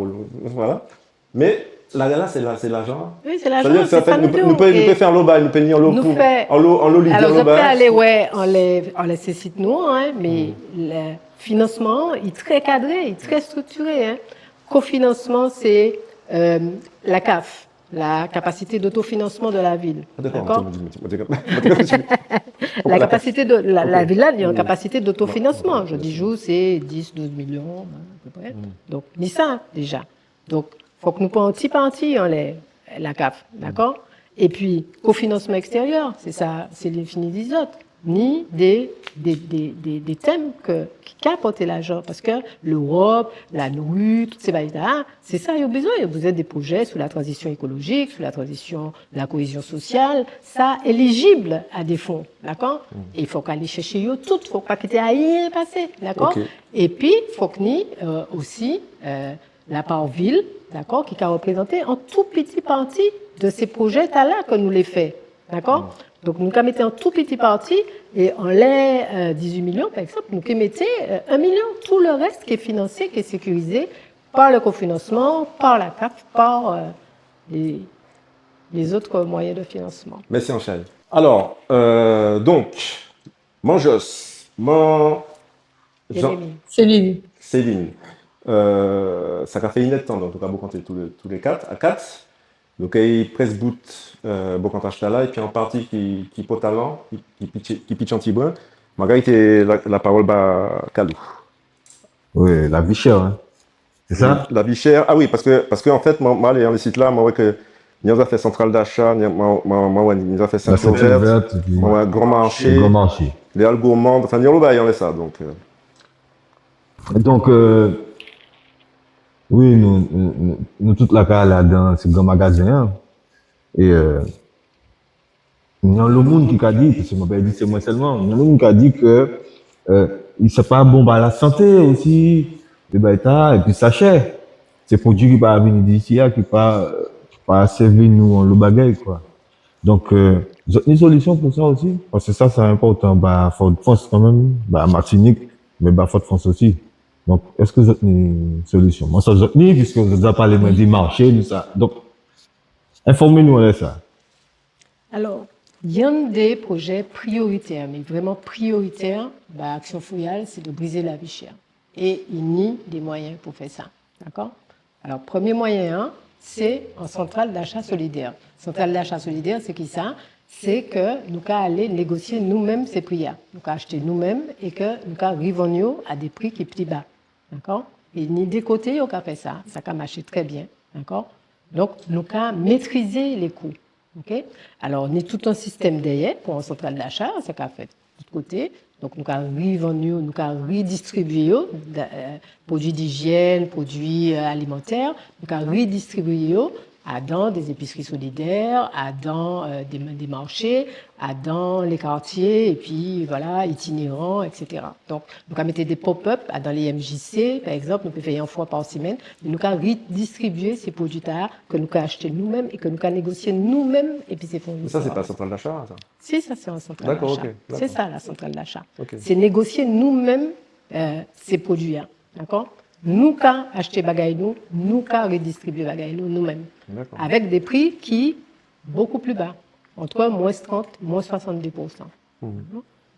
voilà. Mais la REL là, c'est l'argent. Oui, c'est C'est-à-dire l'argent, que c'est ça nous nous peut et faire l'eau nous peut venir l'eau nous pour, fait... en l'eau libre, Alors, l'eau je peux bas. aller, ouais, on les cécite nous, hein, mais le financement, il est très cadré, il est très structuré. Hein. Cofinancement, c'est la CAF, la capacité d'autofinancement de la ville. Ah, d'accord, D'accord. Pourquoi La capacité de la Ok. ville, là, il y a une capacité d'autofinancement. Je dis, joue, c'est 10, 12 millions, hein, à peu près. Donc, ni ça, déjà. Donc, il faut que nous prenions petit par petit la CAF, d'accord. Et puis, cofinancement extérieur, c'est ça, c'est l'infini des autres. Ni des thèmes qui apportent l'argent. Parce que l'Europe, la NOU, toutes ces bails-là, c'est ça, il y a besoin. Il y a besoin des projets sur la transition écologique, sur la transition de la cohésion sociale, ça éligible à des fonds, d'accord. Et il faut qu'aller chercher eux tout, il faut pas qu'il y ait rien passé, d'accord. Ok. Et puis, il faut que nous aussi, la part ville, d'accord, qui a représenté en tout petit partie de ces projets-là que nous les fait, d'accord. Donc, nous avons mis en tout petit partie et en les 18 millions, par exemple, nous avons mis 1 million. Tout le reste qui est financé, qui est sécurisé par le cofinancement, par la CAF, par les autres moyens de financement. Merci, Anchal. Alors, donc, Manjos, Jérémy. Céline. Céline, ça a fait une temps, donc on a beaucoup compté tous les quatre, à quatre. Donc, il y a presque bout, beaucoup là, et puis en partie qui pot talent, qui pitch anti-brun. Marguerite, la parole, bah, Kalou. Oui, la vie chère, hein. C'est ça? La vie chère. Ah oui, parce que en fait, moi, aller dans le site là, moi, que nous avons fait centrale d'achat, nous avons fait La ceinture ceinture verte, verte, puis moi, grand marché, le grand marché. les algourmandes, enfin, nous avons fait ça, donc. Donc, oui, nous toute la cas là dans ce grand magasin, hein. Et il y a le monde qui a dit, parce que je m'appelle dit c'est moi seulement, il y a le monde qui a dit que c'est pas bon à la santé aussi, et puis ça cher. C'est produit qui va venir d'ici, qui pas servir nous en le bagage, quoi. Donc, vous avez une solution pour ça aussi? Parce que ça, c'est important, bah, Fort-de-France quand même, bah, Martinique, mais bah, Fort-de-France aussi. Donc, est-ce que vous avez une solution? Moi, ça, vous avez une, puisque vous avez parlé des marchés, tout ça. Donc, informez-nous de ça. Alors, il y a des projets prioritaires, mais vraiment prioritaires. Bah, Action Fouillale, c'est de briser la vie chère. Et il nie des moyens pour faire ça. D'accord? Alors, premier moyen, hein, c'est en centrale d'achat solidaire. Centrale d'achat solidaire, c'est qui ça? C'est que nous allons aller négocier nous-mêmes ces prix-là. Nous allons acheter nous-mêmes et que nous allons revendre à des prix qui sont plus bas. D'accord? Et ni des côtés, on a fait ça. Ça a marché très bien. D'accord? Donc, nous allons maîtriser les coûts. Okay? Alors, on est tout un système derrière pour un central d'achat, c'est qu'a fait de l'autre côté. Donc, nous avons revendu, nous avons redistribué produits d'hygiène, produits alimentaires, nous avons redistribué dans des épiceries solidaires, dans des marchés, dans les quartiers, et puis voilà, itinérants, etc. Donc, nous avons mis des pop-up dans les MJC, par exemple, nous pouvons faire une fois par semaine, mais nous avons redistribué ces produits-là que nous avons achetés nous-mêmes et que nous avons négocié nous-mêmes, et puis c'est fournisseurs. Ça, c'est pas centrale d'achat, ça? Si, ça c'est un central d'achat. D'accord, ok. C'est ça la centrale d'achat. Ok. C'est négocier nous-mêmes ces produits-là. D'accord? Nous qu'à acheter bagaille nous qu'à redistribuer bagaille nous-mêmes. D'accord. Avec des prix qui beaucoup plus bas, entre moins 30, moins 70%.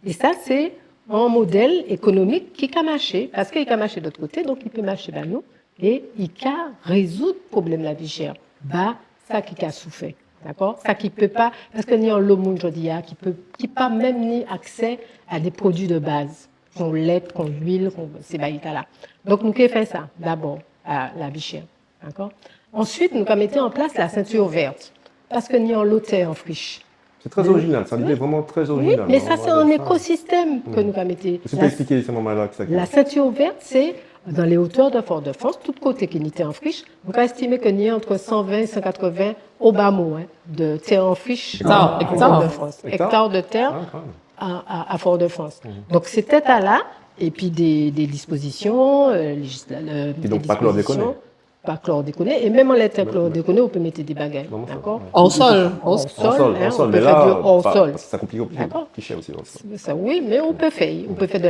Et ça, c'est un modèle économique qui a marché, parce qu'il a marché de l'autre côté, donc il peut marcher vers nous, et il a résoudre le problème de la vie chère. Bah, ça qui a souffert. D'accord? Ça qui peut pas, parce qu'il y a un monde aujourd'hui qui pas même ni accès à des produits de base, qu'on lait, qu'on huile, qu'on ces baïtas-là. Donc, nous avons fait ça, d'abord, à la vie chère. D'accord? Ensuite, nous avons mis en place la ceinture verte, parce qu'il y a un lotaire en friche. C'est très original, ça est vraiment très Oui, original. mais ça, c'est un écosystème que nous avons mis. Tu peux expliquer ce moment-là que ça La ceinture verte, c'est dans les hauteurs de Fort-de-France, tout côté qui était en friche. On a estimé qu'il y a entre 120 et 180 au bas mot de terre en friche à Fort-de-France. Hectares de terre à Fort-de-France. Donc, cet état-là, et puis des dispositions, et donc pas chlordéconé. pas chlordéconé. Et même en lait chlordéconé, on peut mettre des bagages. Non, ça, D'accord? ouais. Hors sol. Hors sol, hein, hors sol, on mais peut faire là, du hors pas- sol. parce que ça complique D'accord. plus cher aussi. hors sol. Ça, oui, mais on peut faire. On peut faire de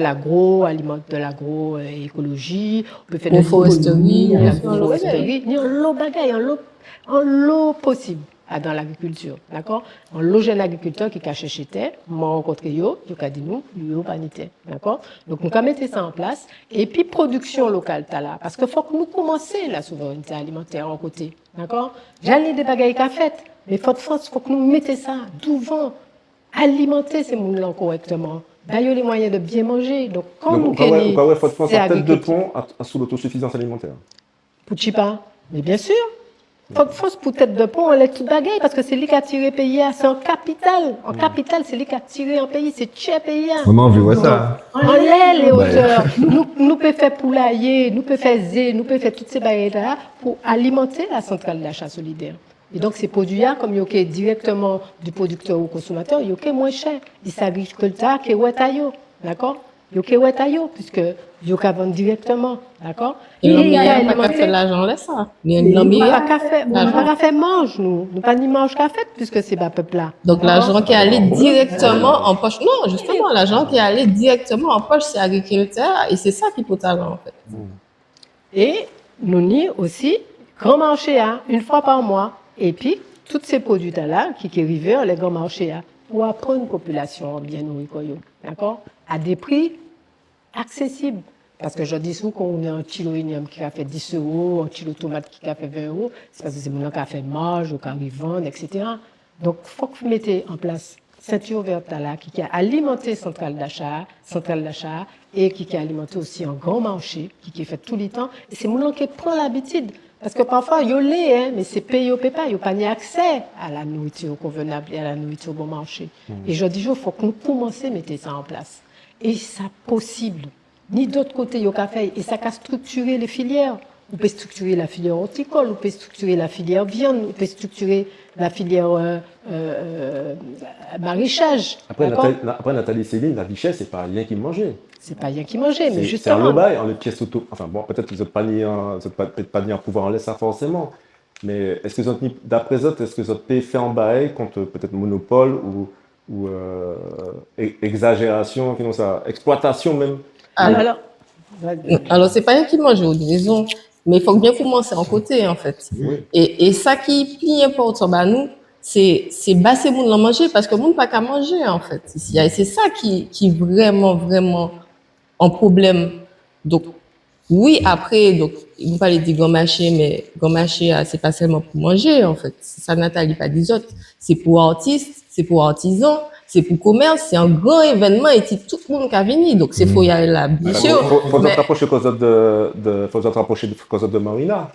l'agroécologie, on peut faire de Agroforesterie, l'économie, on la peut faire agroforesterie, ni en l'eau bagaille, en l'eau possible dans l'agriculture. D'accord? En l'eau jeune agriculteur qui cache chez terre, moi rencontre yo, yo ka dit nous, yo pas ni terre. D'accord? Donc nous avons mettre ça en place. Et puis production locale, t'as là. Parce qu'il faut que nous commencions la souveraineté alimentaire en côté. D'accord? J'allais des bagailles qu'a fait, mais faut que nous mettions ça devant. Alimenter ces gens-là correctement. D'ailleurs, les moyens de bien manger. Donc, quand nous Donc, il faut c'est penser tête de agriculture. pont sous l'autosuffisance alimentaire. Pour Chipa, mais bien sûr. Faut pour tête de pont, on l'a tout bagaille parce que c'est lui qui a tiré pays. C'est en capitale. En capitale, c'est lui qui a tiré un pays. C'est cher pays. Comment on vit ça? En l'air, les Ben. hauteurs. Nous pouvons faire poulailler, nous pouvons faire zé, nous pouvons faire toutes ces bagailles-là pour alimenter la centrale d'achat solidaire. Et donc, ces produits-là, comme ils sont directement du producteur au consommateur, ils sont moins chers. Les agriculteurs qui sont taillés, d'accord? Ils sont taillés puisque ils sont vendus directement, d'accord? Et l'homme n'a pas qu'à faire l'argent là, ça. Il y a Nous un pas qu'à faire, nous pas qu'à faire mange, nous pas ni mange qu'à faire puisque c'est pas peuple là. Donc, l'argent qui est allé directement en poche. Non, justement, l'argent qui est allé directement en poche, c'est agriculteur. Et c'est ça qui peut talent, en fait. Et nous ni aussi grand marché une fois par mois. Et puis, tous ces produits-là qui arrivent les grands marchés pour apprendre une population bien nourrie, d'accord? À des prix accessibles. Parce que je dis souvent qu'on a un kilo d'oignon qui a fait 10 euros, un kilo de tomate qui a fait 20 euros, c'est parce que c'est mon qui a fait marge, qui arrive vendre, etc. Donc, il faut que vous mettez en place ceinture verte là, qui a alimenté centrale d'achat, et qui a alimenté aussi un grand marché, qui est fait tout le temps. Et c'est mon qui prend l'habitude. Parce que parfois, il y a les, mais c'est payé au PayPal, il n'y a pas ni accès à la nourriture convenable et à la nourriture bon marché. Et je dis, il faut que nous commencions à mettre ça en place. Et c'est possible. Ni d'autre côté, il y a qu'à faire. Et ça a structurer les filières. On peut structurer la filière horticole, on peut structurer la filière viande, on peut structurer la filière maraîchage. Après, Nathalie Céline, la richesse, c'est pas rien qui mangeait. C'est pas rien qui mangeait, mais C'est un justement. lobail, en les pièces auto. Enfin bon, peut-être que vous n'êtes pas ni en pouvoir en laisser ça forcément. Mais est-ce que vous êtes, d'après vous, est-ce que vous avez fait en bail contre peut-être monopole ou exagération, ça, exploitation même? Alors, Alors, c'est pas rien qui mange aux maisons, mais il faut bien commencer en côté, en fait. Oui. Et ça qui est plus important, bah, nous, c'est basser moun la manger parce que moun pas qu'à manger, en fait, ici. Et c'est ça qui est vraiment, vraiment un problème. Donc, oui, après, donc, vous parlez du grand marché, mais grand marché, c'est pas seulement pour manger, en fait. Ça, Nathalie, pas des autres. C'est pour artistes, c'est pour artisans, c'est pour commerce, c'est un grand événement et tout le monde qui a venir. Donc, c'est faut y aller là, bien sûr. Faut Mais- se rapprocher cause de Marina.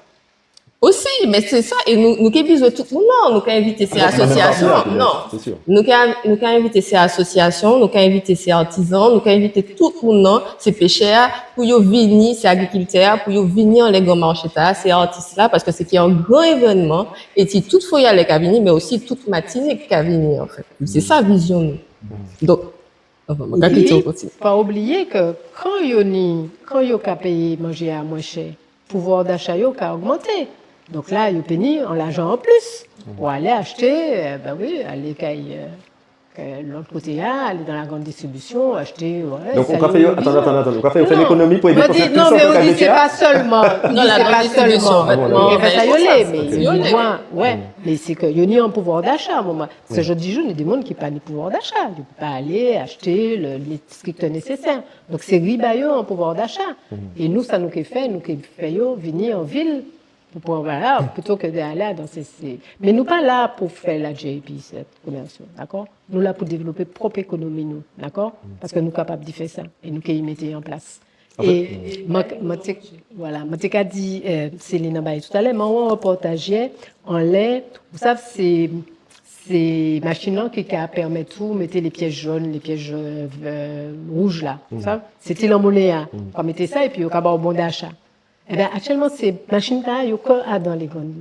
Aussi, mais c'est ça. Et nous qui besoin tout le monde, nous qui inviter ces associations. Non. C'est sûr. Nous qui inviter ces associations, nous qui inviter ces artisans, nous qui inviter tout le monde, ces pêcheurs, pour y venir, ces agriculteurs, pour y venir les grands marchés, ces artistes-là, parce que c'est qu'il y a un grand événement. Et si toutefois il y a les qui venir, mais aussi toute matinée qui venir, en fait. C'est ça, vision, nous. Donc, enfin, et pas oublier que quand il y a payé manger à moins cher, pouvoir d'achat a augmenté. Donc là, il y a payé en l'argent en plus pour aller acheter, aller l'autre côté là, aller dans la grande distribution, acheter. Ouais, Donc, ça on a fait, y est, attends, on a fait Non. l'économie pour aider On dit- Non, mais on dit c'est pas seulement. Non, la grande distribution, vêtements, Il fait ça, ben, yolé, c'est ça, mais c'est il yolé. y a ouais. Mais c'est qu'il y a un pouvoir d'achat, moi. Parce que je dis, il y a des gens qui n'ont pas de pouvoir d'achat. Ils ne peuvent pas aller acheter les strict nécessaire. Donc, c'est ribaillot en pouvoir d'achat. Et nous, ça nous fait, venir en ville. Pour pouvoir, voilà, plutôt que d'aller dans ces. Mais nous pas là pour faire la JP, cette commerciaux, d'accord? Nous là pour développer propre économie, nous, d'accord? Parce que nous sommes capables de faire ça et nous qui y mettons en place. Et voilà, je dit Céline Baye tout à l'heure, mon reportage en lait, vous savez, c'est machines qui permettent tout, mettez les pièges jaunes, les pièges rouges là, ça, c'était l'emmonnaie, on mettait ça et puis au cabas au bon d'achat. Eh bien, actuellement, ces machines-là, il y a que dans les grandes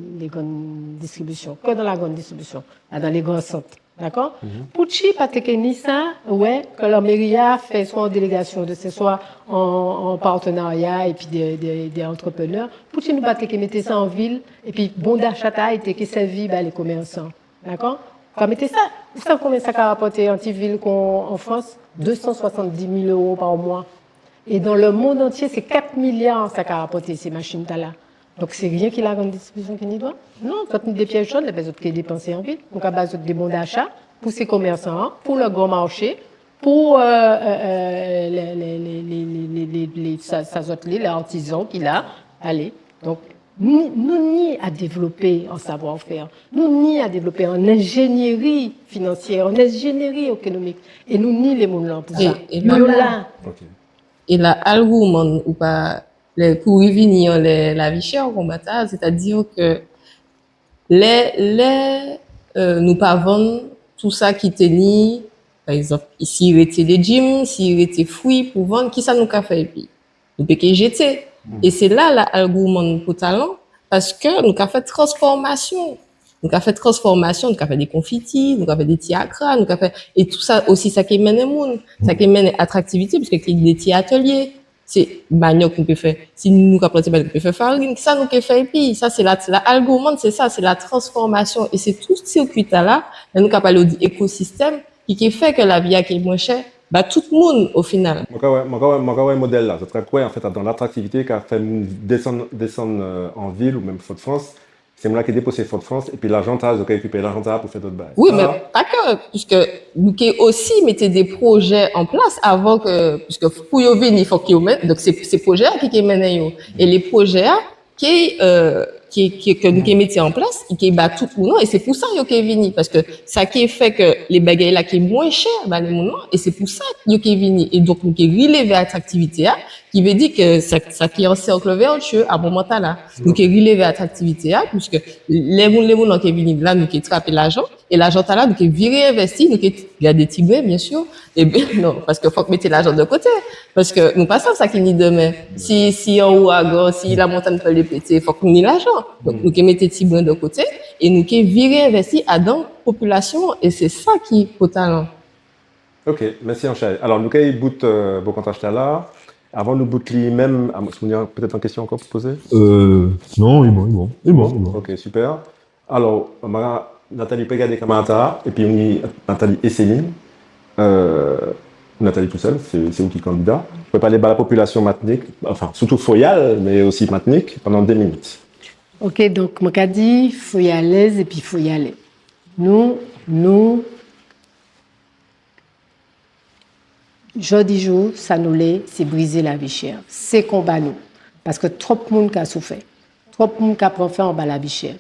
distributions, que dans la grande distribution, dans les grands centres. D'accord? Pour chi, pas te ni ça, ouais, que la mairie a fait soit en délégation de ce soit en partenariat et puis des entrepreneurs. Pour chi, nous pas te mettre ça en ville et puis bon d'achat a été qui servi les commerçants. D'accord? Quand mettez ça, vous savez combien ça a rapporté en ville en France? 270 000 euros par mois. Et dans le monde entier, c'est 4 milliards ça a rapporté ces machines-là. Donc, c'est rien qui est la grande distribution qui n'y doit. Non, quand on a des pièces chaudes, les autres qui dépensé en ville. Donc, à base des bons d'achat pour ces commerçants, pour le grand marché, pour les artisans qu'il a. Allez. Donc, nous ni à développer en savoir-faire, nous ni à développer en ingénierie financière, en ingénierie économique, et nous ni les moulins pour ça. Et là. Ok. Et là, argument ou pas, pour revenir la vie chère au combat, c'est-à-dire que nous pas vendre tout ça qui tenait, par exemple, ici, il était des gyms, s'il était fruits pour vendre, qui ça nous a fait, puis nous peut jeter. Et c'est là, l'argument pour talent, parce que nous avons fait transformation. Nous avons fait transformation, nous avons fait des confitis, nous avons fait des tiakras, nous avons fait, et tout ça aussi, ça qui mène le monde, ça qui mène attractivité, parce que des petits ateliers, c'est manioc qu'on peut faire. Si nous avons planté manioc, on peut faire farine, ça nous peut faire, et puis, ça, c'est l'argument, c'est ça, c'est la transformation, et c'est tout ce circuit-là, nous avons parlé d'écosystème, qui fait que la vie est moins chère, tout le monde, au final. Mon modèle là, ça serait quoi en fait dans l'attractivité qui a fait descendre en ville ou même Fort-de-France. C'est moi qui ai déposé Fort-de-France et puis l'argent, j'ai récupéré l'argent pour faire d'autres bails. Oui, mais pas que, puisque nous aussi mettez des projets en place avant que, puisque pour y venir, il faut qu'ils mettent, donc c'est ces projets qui mènent et les projets que nous mettons en place, qui bat tout le monde, et c'est pour ça qu'ils viennent, parce que ça qui fait que les bagailles là qui est moins cher, les monde, et c'est pour ça qu'ils viennent, et donc nous qui relever l'attractivité, qui veut dire que ça qui est un cercle vertueux à moment là, nous qui relever l'attractivité, puisque les gens qui viennent là, nous qui trappent l'argent, et l'argent là, nous qui virer investi, nous qui garder des tigrés, bien sûr, et bien, non, parce que faut que mettre l'argent de côté, parce que nous pas ça qui ni demain. Si en haut à gauche, si la montagne peut les péter, faut qu'on ait l'argent. Donc, nous qui mettons petits brins de côté, et nous qui virer investi à dans la population, et c'est ça qui est au talent. Ok, merci Anchal. Alors, nous qui bout vos contrats là, avant nous bout même, peut-être une question encore pour poser? Non, il est bon. Ok, super. Alors, Nathalie peut garder Kamata, et puis on y Nathalie et Céline. Nathalie tout seul, c'est vous qui est candidat. Vous pouvez parler de la population matinique, enfin surtout foyale, mais aussi matinique, pendant 2 minutes. Ok, donc moi qu'a dit, il faut y aller et puis il faut y aller. Nous, jeudi jour, ça nous l'est, c'est briser la vie chère. C'est combat nous. Parce que trop de monde qui a souffert. Trop de monde qui a pris en bas la vie chère.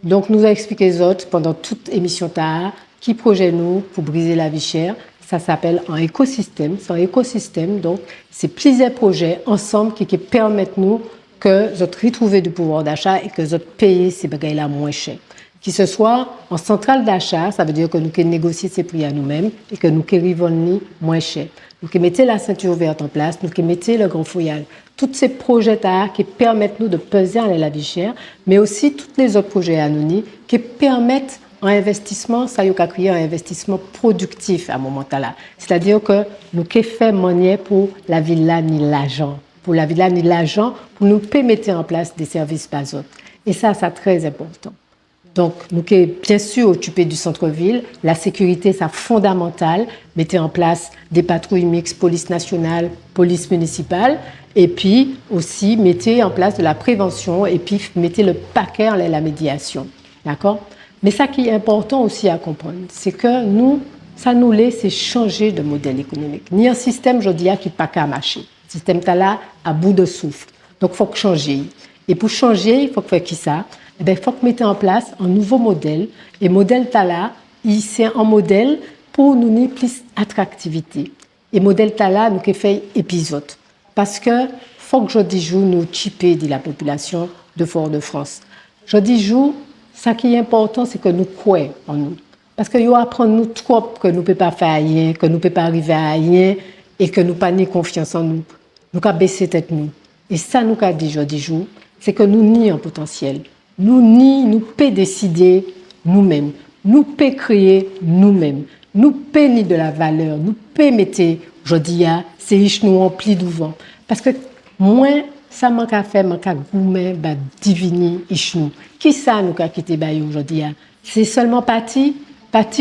Donc nous a expliqué les autres pendant toute émission tard, qui projet nous pour briser la vie chère. Ça s'appelle un écosystème. C'est un écosystème, donc c'est plusieurs projets ensemble qui permettent nous que nous retrouver du pouvoir d'achat et que nous payer ces bagages-là moins cher. Qui ce soit en centrale d'achat, ça veut dire que nous négocier ces prix à nous-mêmes et que nous revendons moins cher. Nous mettons la ceinture verte en place, nous mettons le grand fouillage. Tous ces projets-là qui permettent nous de peser à la vie chère, mais aussi tous les autres projets anonymes qui permettent un investissement, ça y a créé un investissement productif à ce moment-là. C'est-à-dire que nous avons fait manière pour la ville-là ni l'argent. Pour la ville-là ni l'argent, pour nous mettre en place des services basaux. Et ça, c'est très important. Donc, nous sommes bien sûr occupés du centre-ville. La sécurité, c'est fondamental. Mettez en place des patrouilles mixtes, police nationale, police municipale. Et puis aussi, mettez en place de la prévention et puis mettez le paquet en la médiation. D'accord? Mais ça qui est important aussi à comprendre, c'est que nous, ça nous laisse changer de modèle économique. Ni un système, je dis, qui n'est pas qu'à marcher. Le système est là, à bout de souffle. Donc, il faut changer. Et pour changer, il faut faire qui ça? Eh bien, il faut mettre en place un nouveau modèle. Et modèle Tala, c'est un modèle pour nous donner plus d'attractivité. Et modèle Tala, nous avons fait épisode. Parce que faut que je dise nous chipper de la population de Fort-de-France. Je dis ça qui est important, c'est que nous croyons en nous. Parce que nous apprenons nous trop que nous ne pouvons pas faire rien, que nous ne pouvons pas arriver à rien et que nous n'avons pas confiance en nous. Nous avons baissé tête nous. Et ça, nous avons dit, je dis c'est que nous nions un potentiel. Nous pouvons décider nous-mêmes. nous peut créer nous-mêmes, nous peut ni de la valeur, nous peut mettre, je dis, c'est riche nous rempli d'ouvant. Parce que moi, ça m'a qu'à faire, m'a qu'à gourmet, bah, divini, riche nous. Qui ça nous qu'a quitté bah, aujourd'hui? C'est seulement parti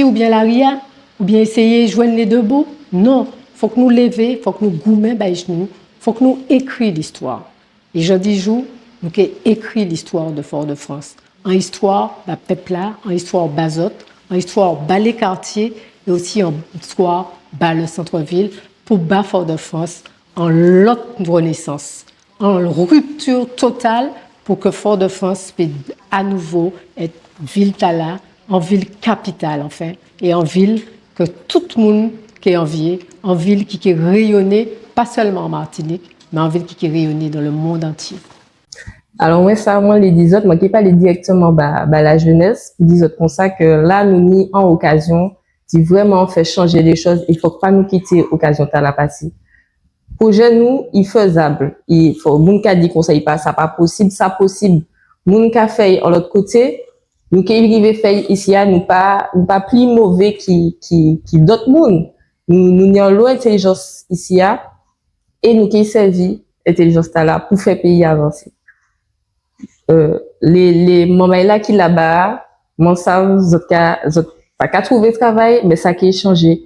ou bien la ria, ou bien essayer de joindre les deux bouts? Non, faut que nous lever, faut que nous gourmet, bah, riche nous, faut que nous écrivions l'histoire. Et je dis jour, nous avons écrit l'histoire de Fort-de-France. En histoire, le peuple là, en histoire Bazot, en histoire bas les quartiers et aussi en histoire bas le centre-ville pour bas Fort-de-France en l'autre renaissance, en rupture totale pour que Fort-de-France puisse à nouveau être ville tala, en ville capitale enfin, et en ville que tout le monde qui est envié, en ville qui est rayonnée, pas seulement en Martinique, mais en ville qui est rayonnée dans le monde entier. Alors, moi, les 10 autres, moi, qui pas les directement, la jeunesse, les autres, comme ça, que là, nous, ni en occasion, si vraiment on fait changer les choses, il faut pas nous quitter occasion de la passer. Projet, nous, il faisable. Il faut, moun ka dit qu'on ça, il pas, ça pas possible, ça possible. Moun ka fait, en l'autre côté, nous qui arrive fait ici, nous pas plus mauvais qui d'autres moun. Nous n'y en loin intelligence ici, et nous qui servi intelligence là pour faire pays avancer. Les moments là qui là-bas, mon ça, zot pas qu'à trouver travail, mais ça qui est changé.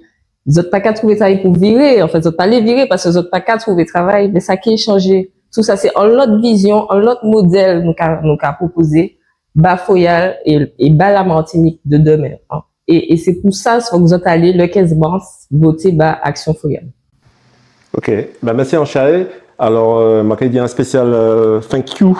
Zot pas qu'à trouver travail pour virer, en fait, zot pas les virer parce que zot pas qu'à trouver travail, mais ça qui est changé. Tout ça, c'est en l'autre vision, en l'autre modèle, nous qu'a proposé, bas Foyal et bas la Martinique de demain. Hein. Et c'est pour ça, que vous êtes allé le 15 mars, voter bas Action Foyal. Ok, ben, merci Anchae. Alors, je vais dire un spécial thank you,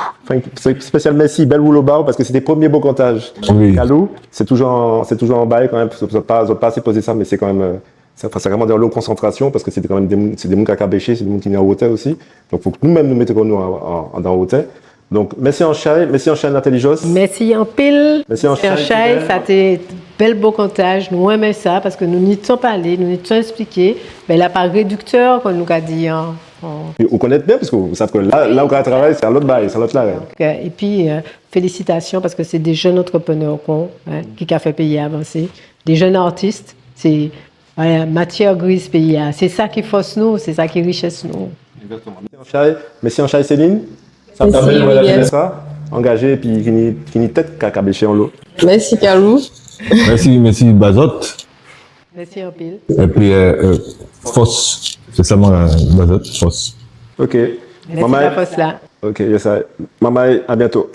spécial merci, belle Woulobar, parce que c'était le premier beau comptage. Oui. Kalou, c'est toujours en bail quand même, je ne pas assez poser ça, mais c'est quand même, c'est vraiment de l'eau concentration, parce que c'est quand même des gens qui ont bêché, c'est des gens qui sont en hauteur aussi. Donc, il faut que nous-mêmes nous mettions nous en hauteur. Donc, merci Anchae Nathalie-Jos. Merci en pile. Merci Anchae. Ça a été bel beau comptage. Nous aimons ça parce que nous n'y sommes pas allés, nous n'y sommes expliqué. Mais là, par réducteur, comme nous a dit. On connaît bien parce que vous savez que là où on travaille, c'est à l'autre bail, c'est à l'autre là. Et puis, félicitations parce que c'est des jeunes entrepreneurs qui ont fait pays avancer. Des jeunes artistes, c'est matière grise pays. C'est ça qui force nous, c'est ça qui richesse nous. Exactement. Merci Anchae Céline. Ça me permet de ça, engagé et puis qui n'y tête qu'à cabécher en l'eau. Merci Kalou. Merci Bazot. Merci en pile. Et puis, force. C'est seulement Bazot, force. Ok. Merci la force là. Ok, yes, Maman, à bientôt.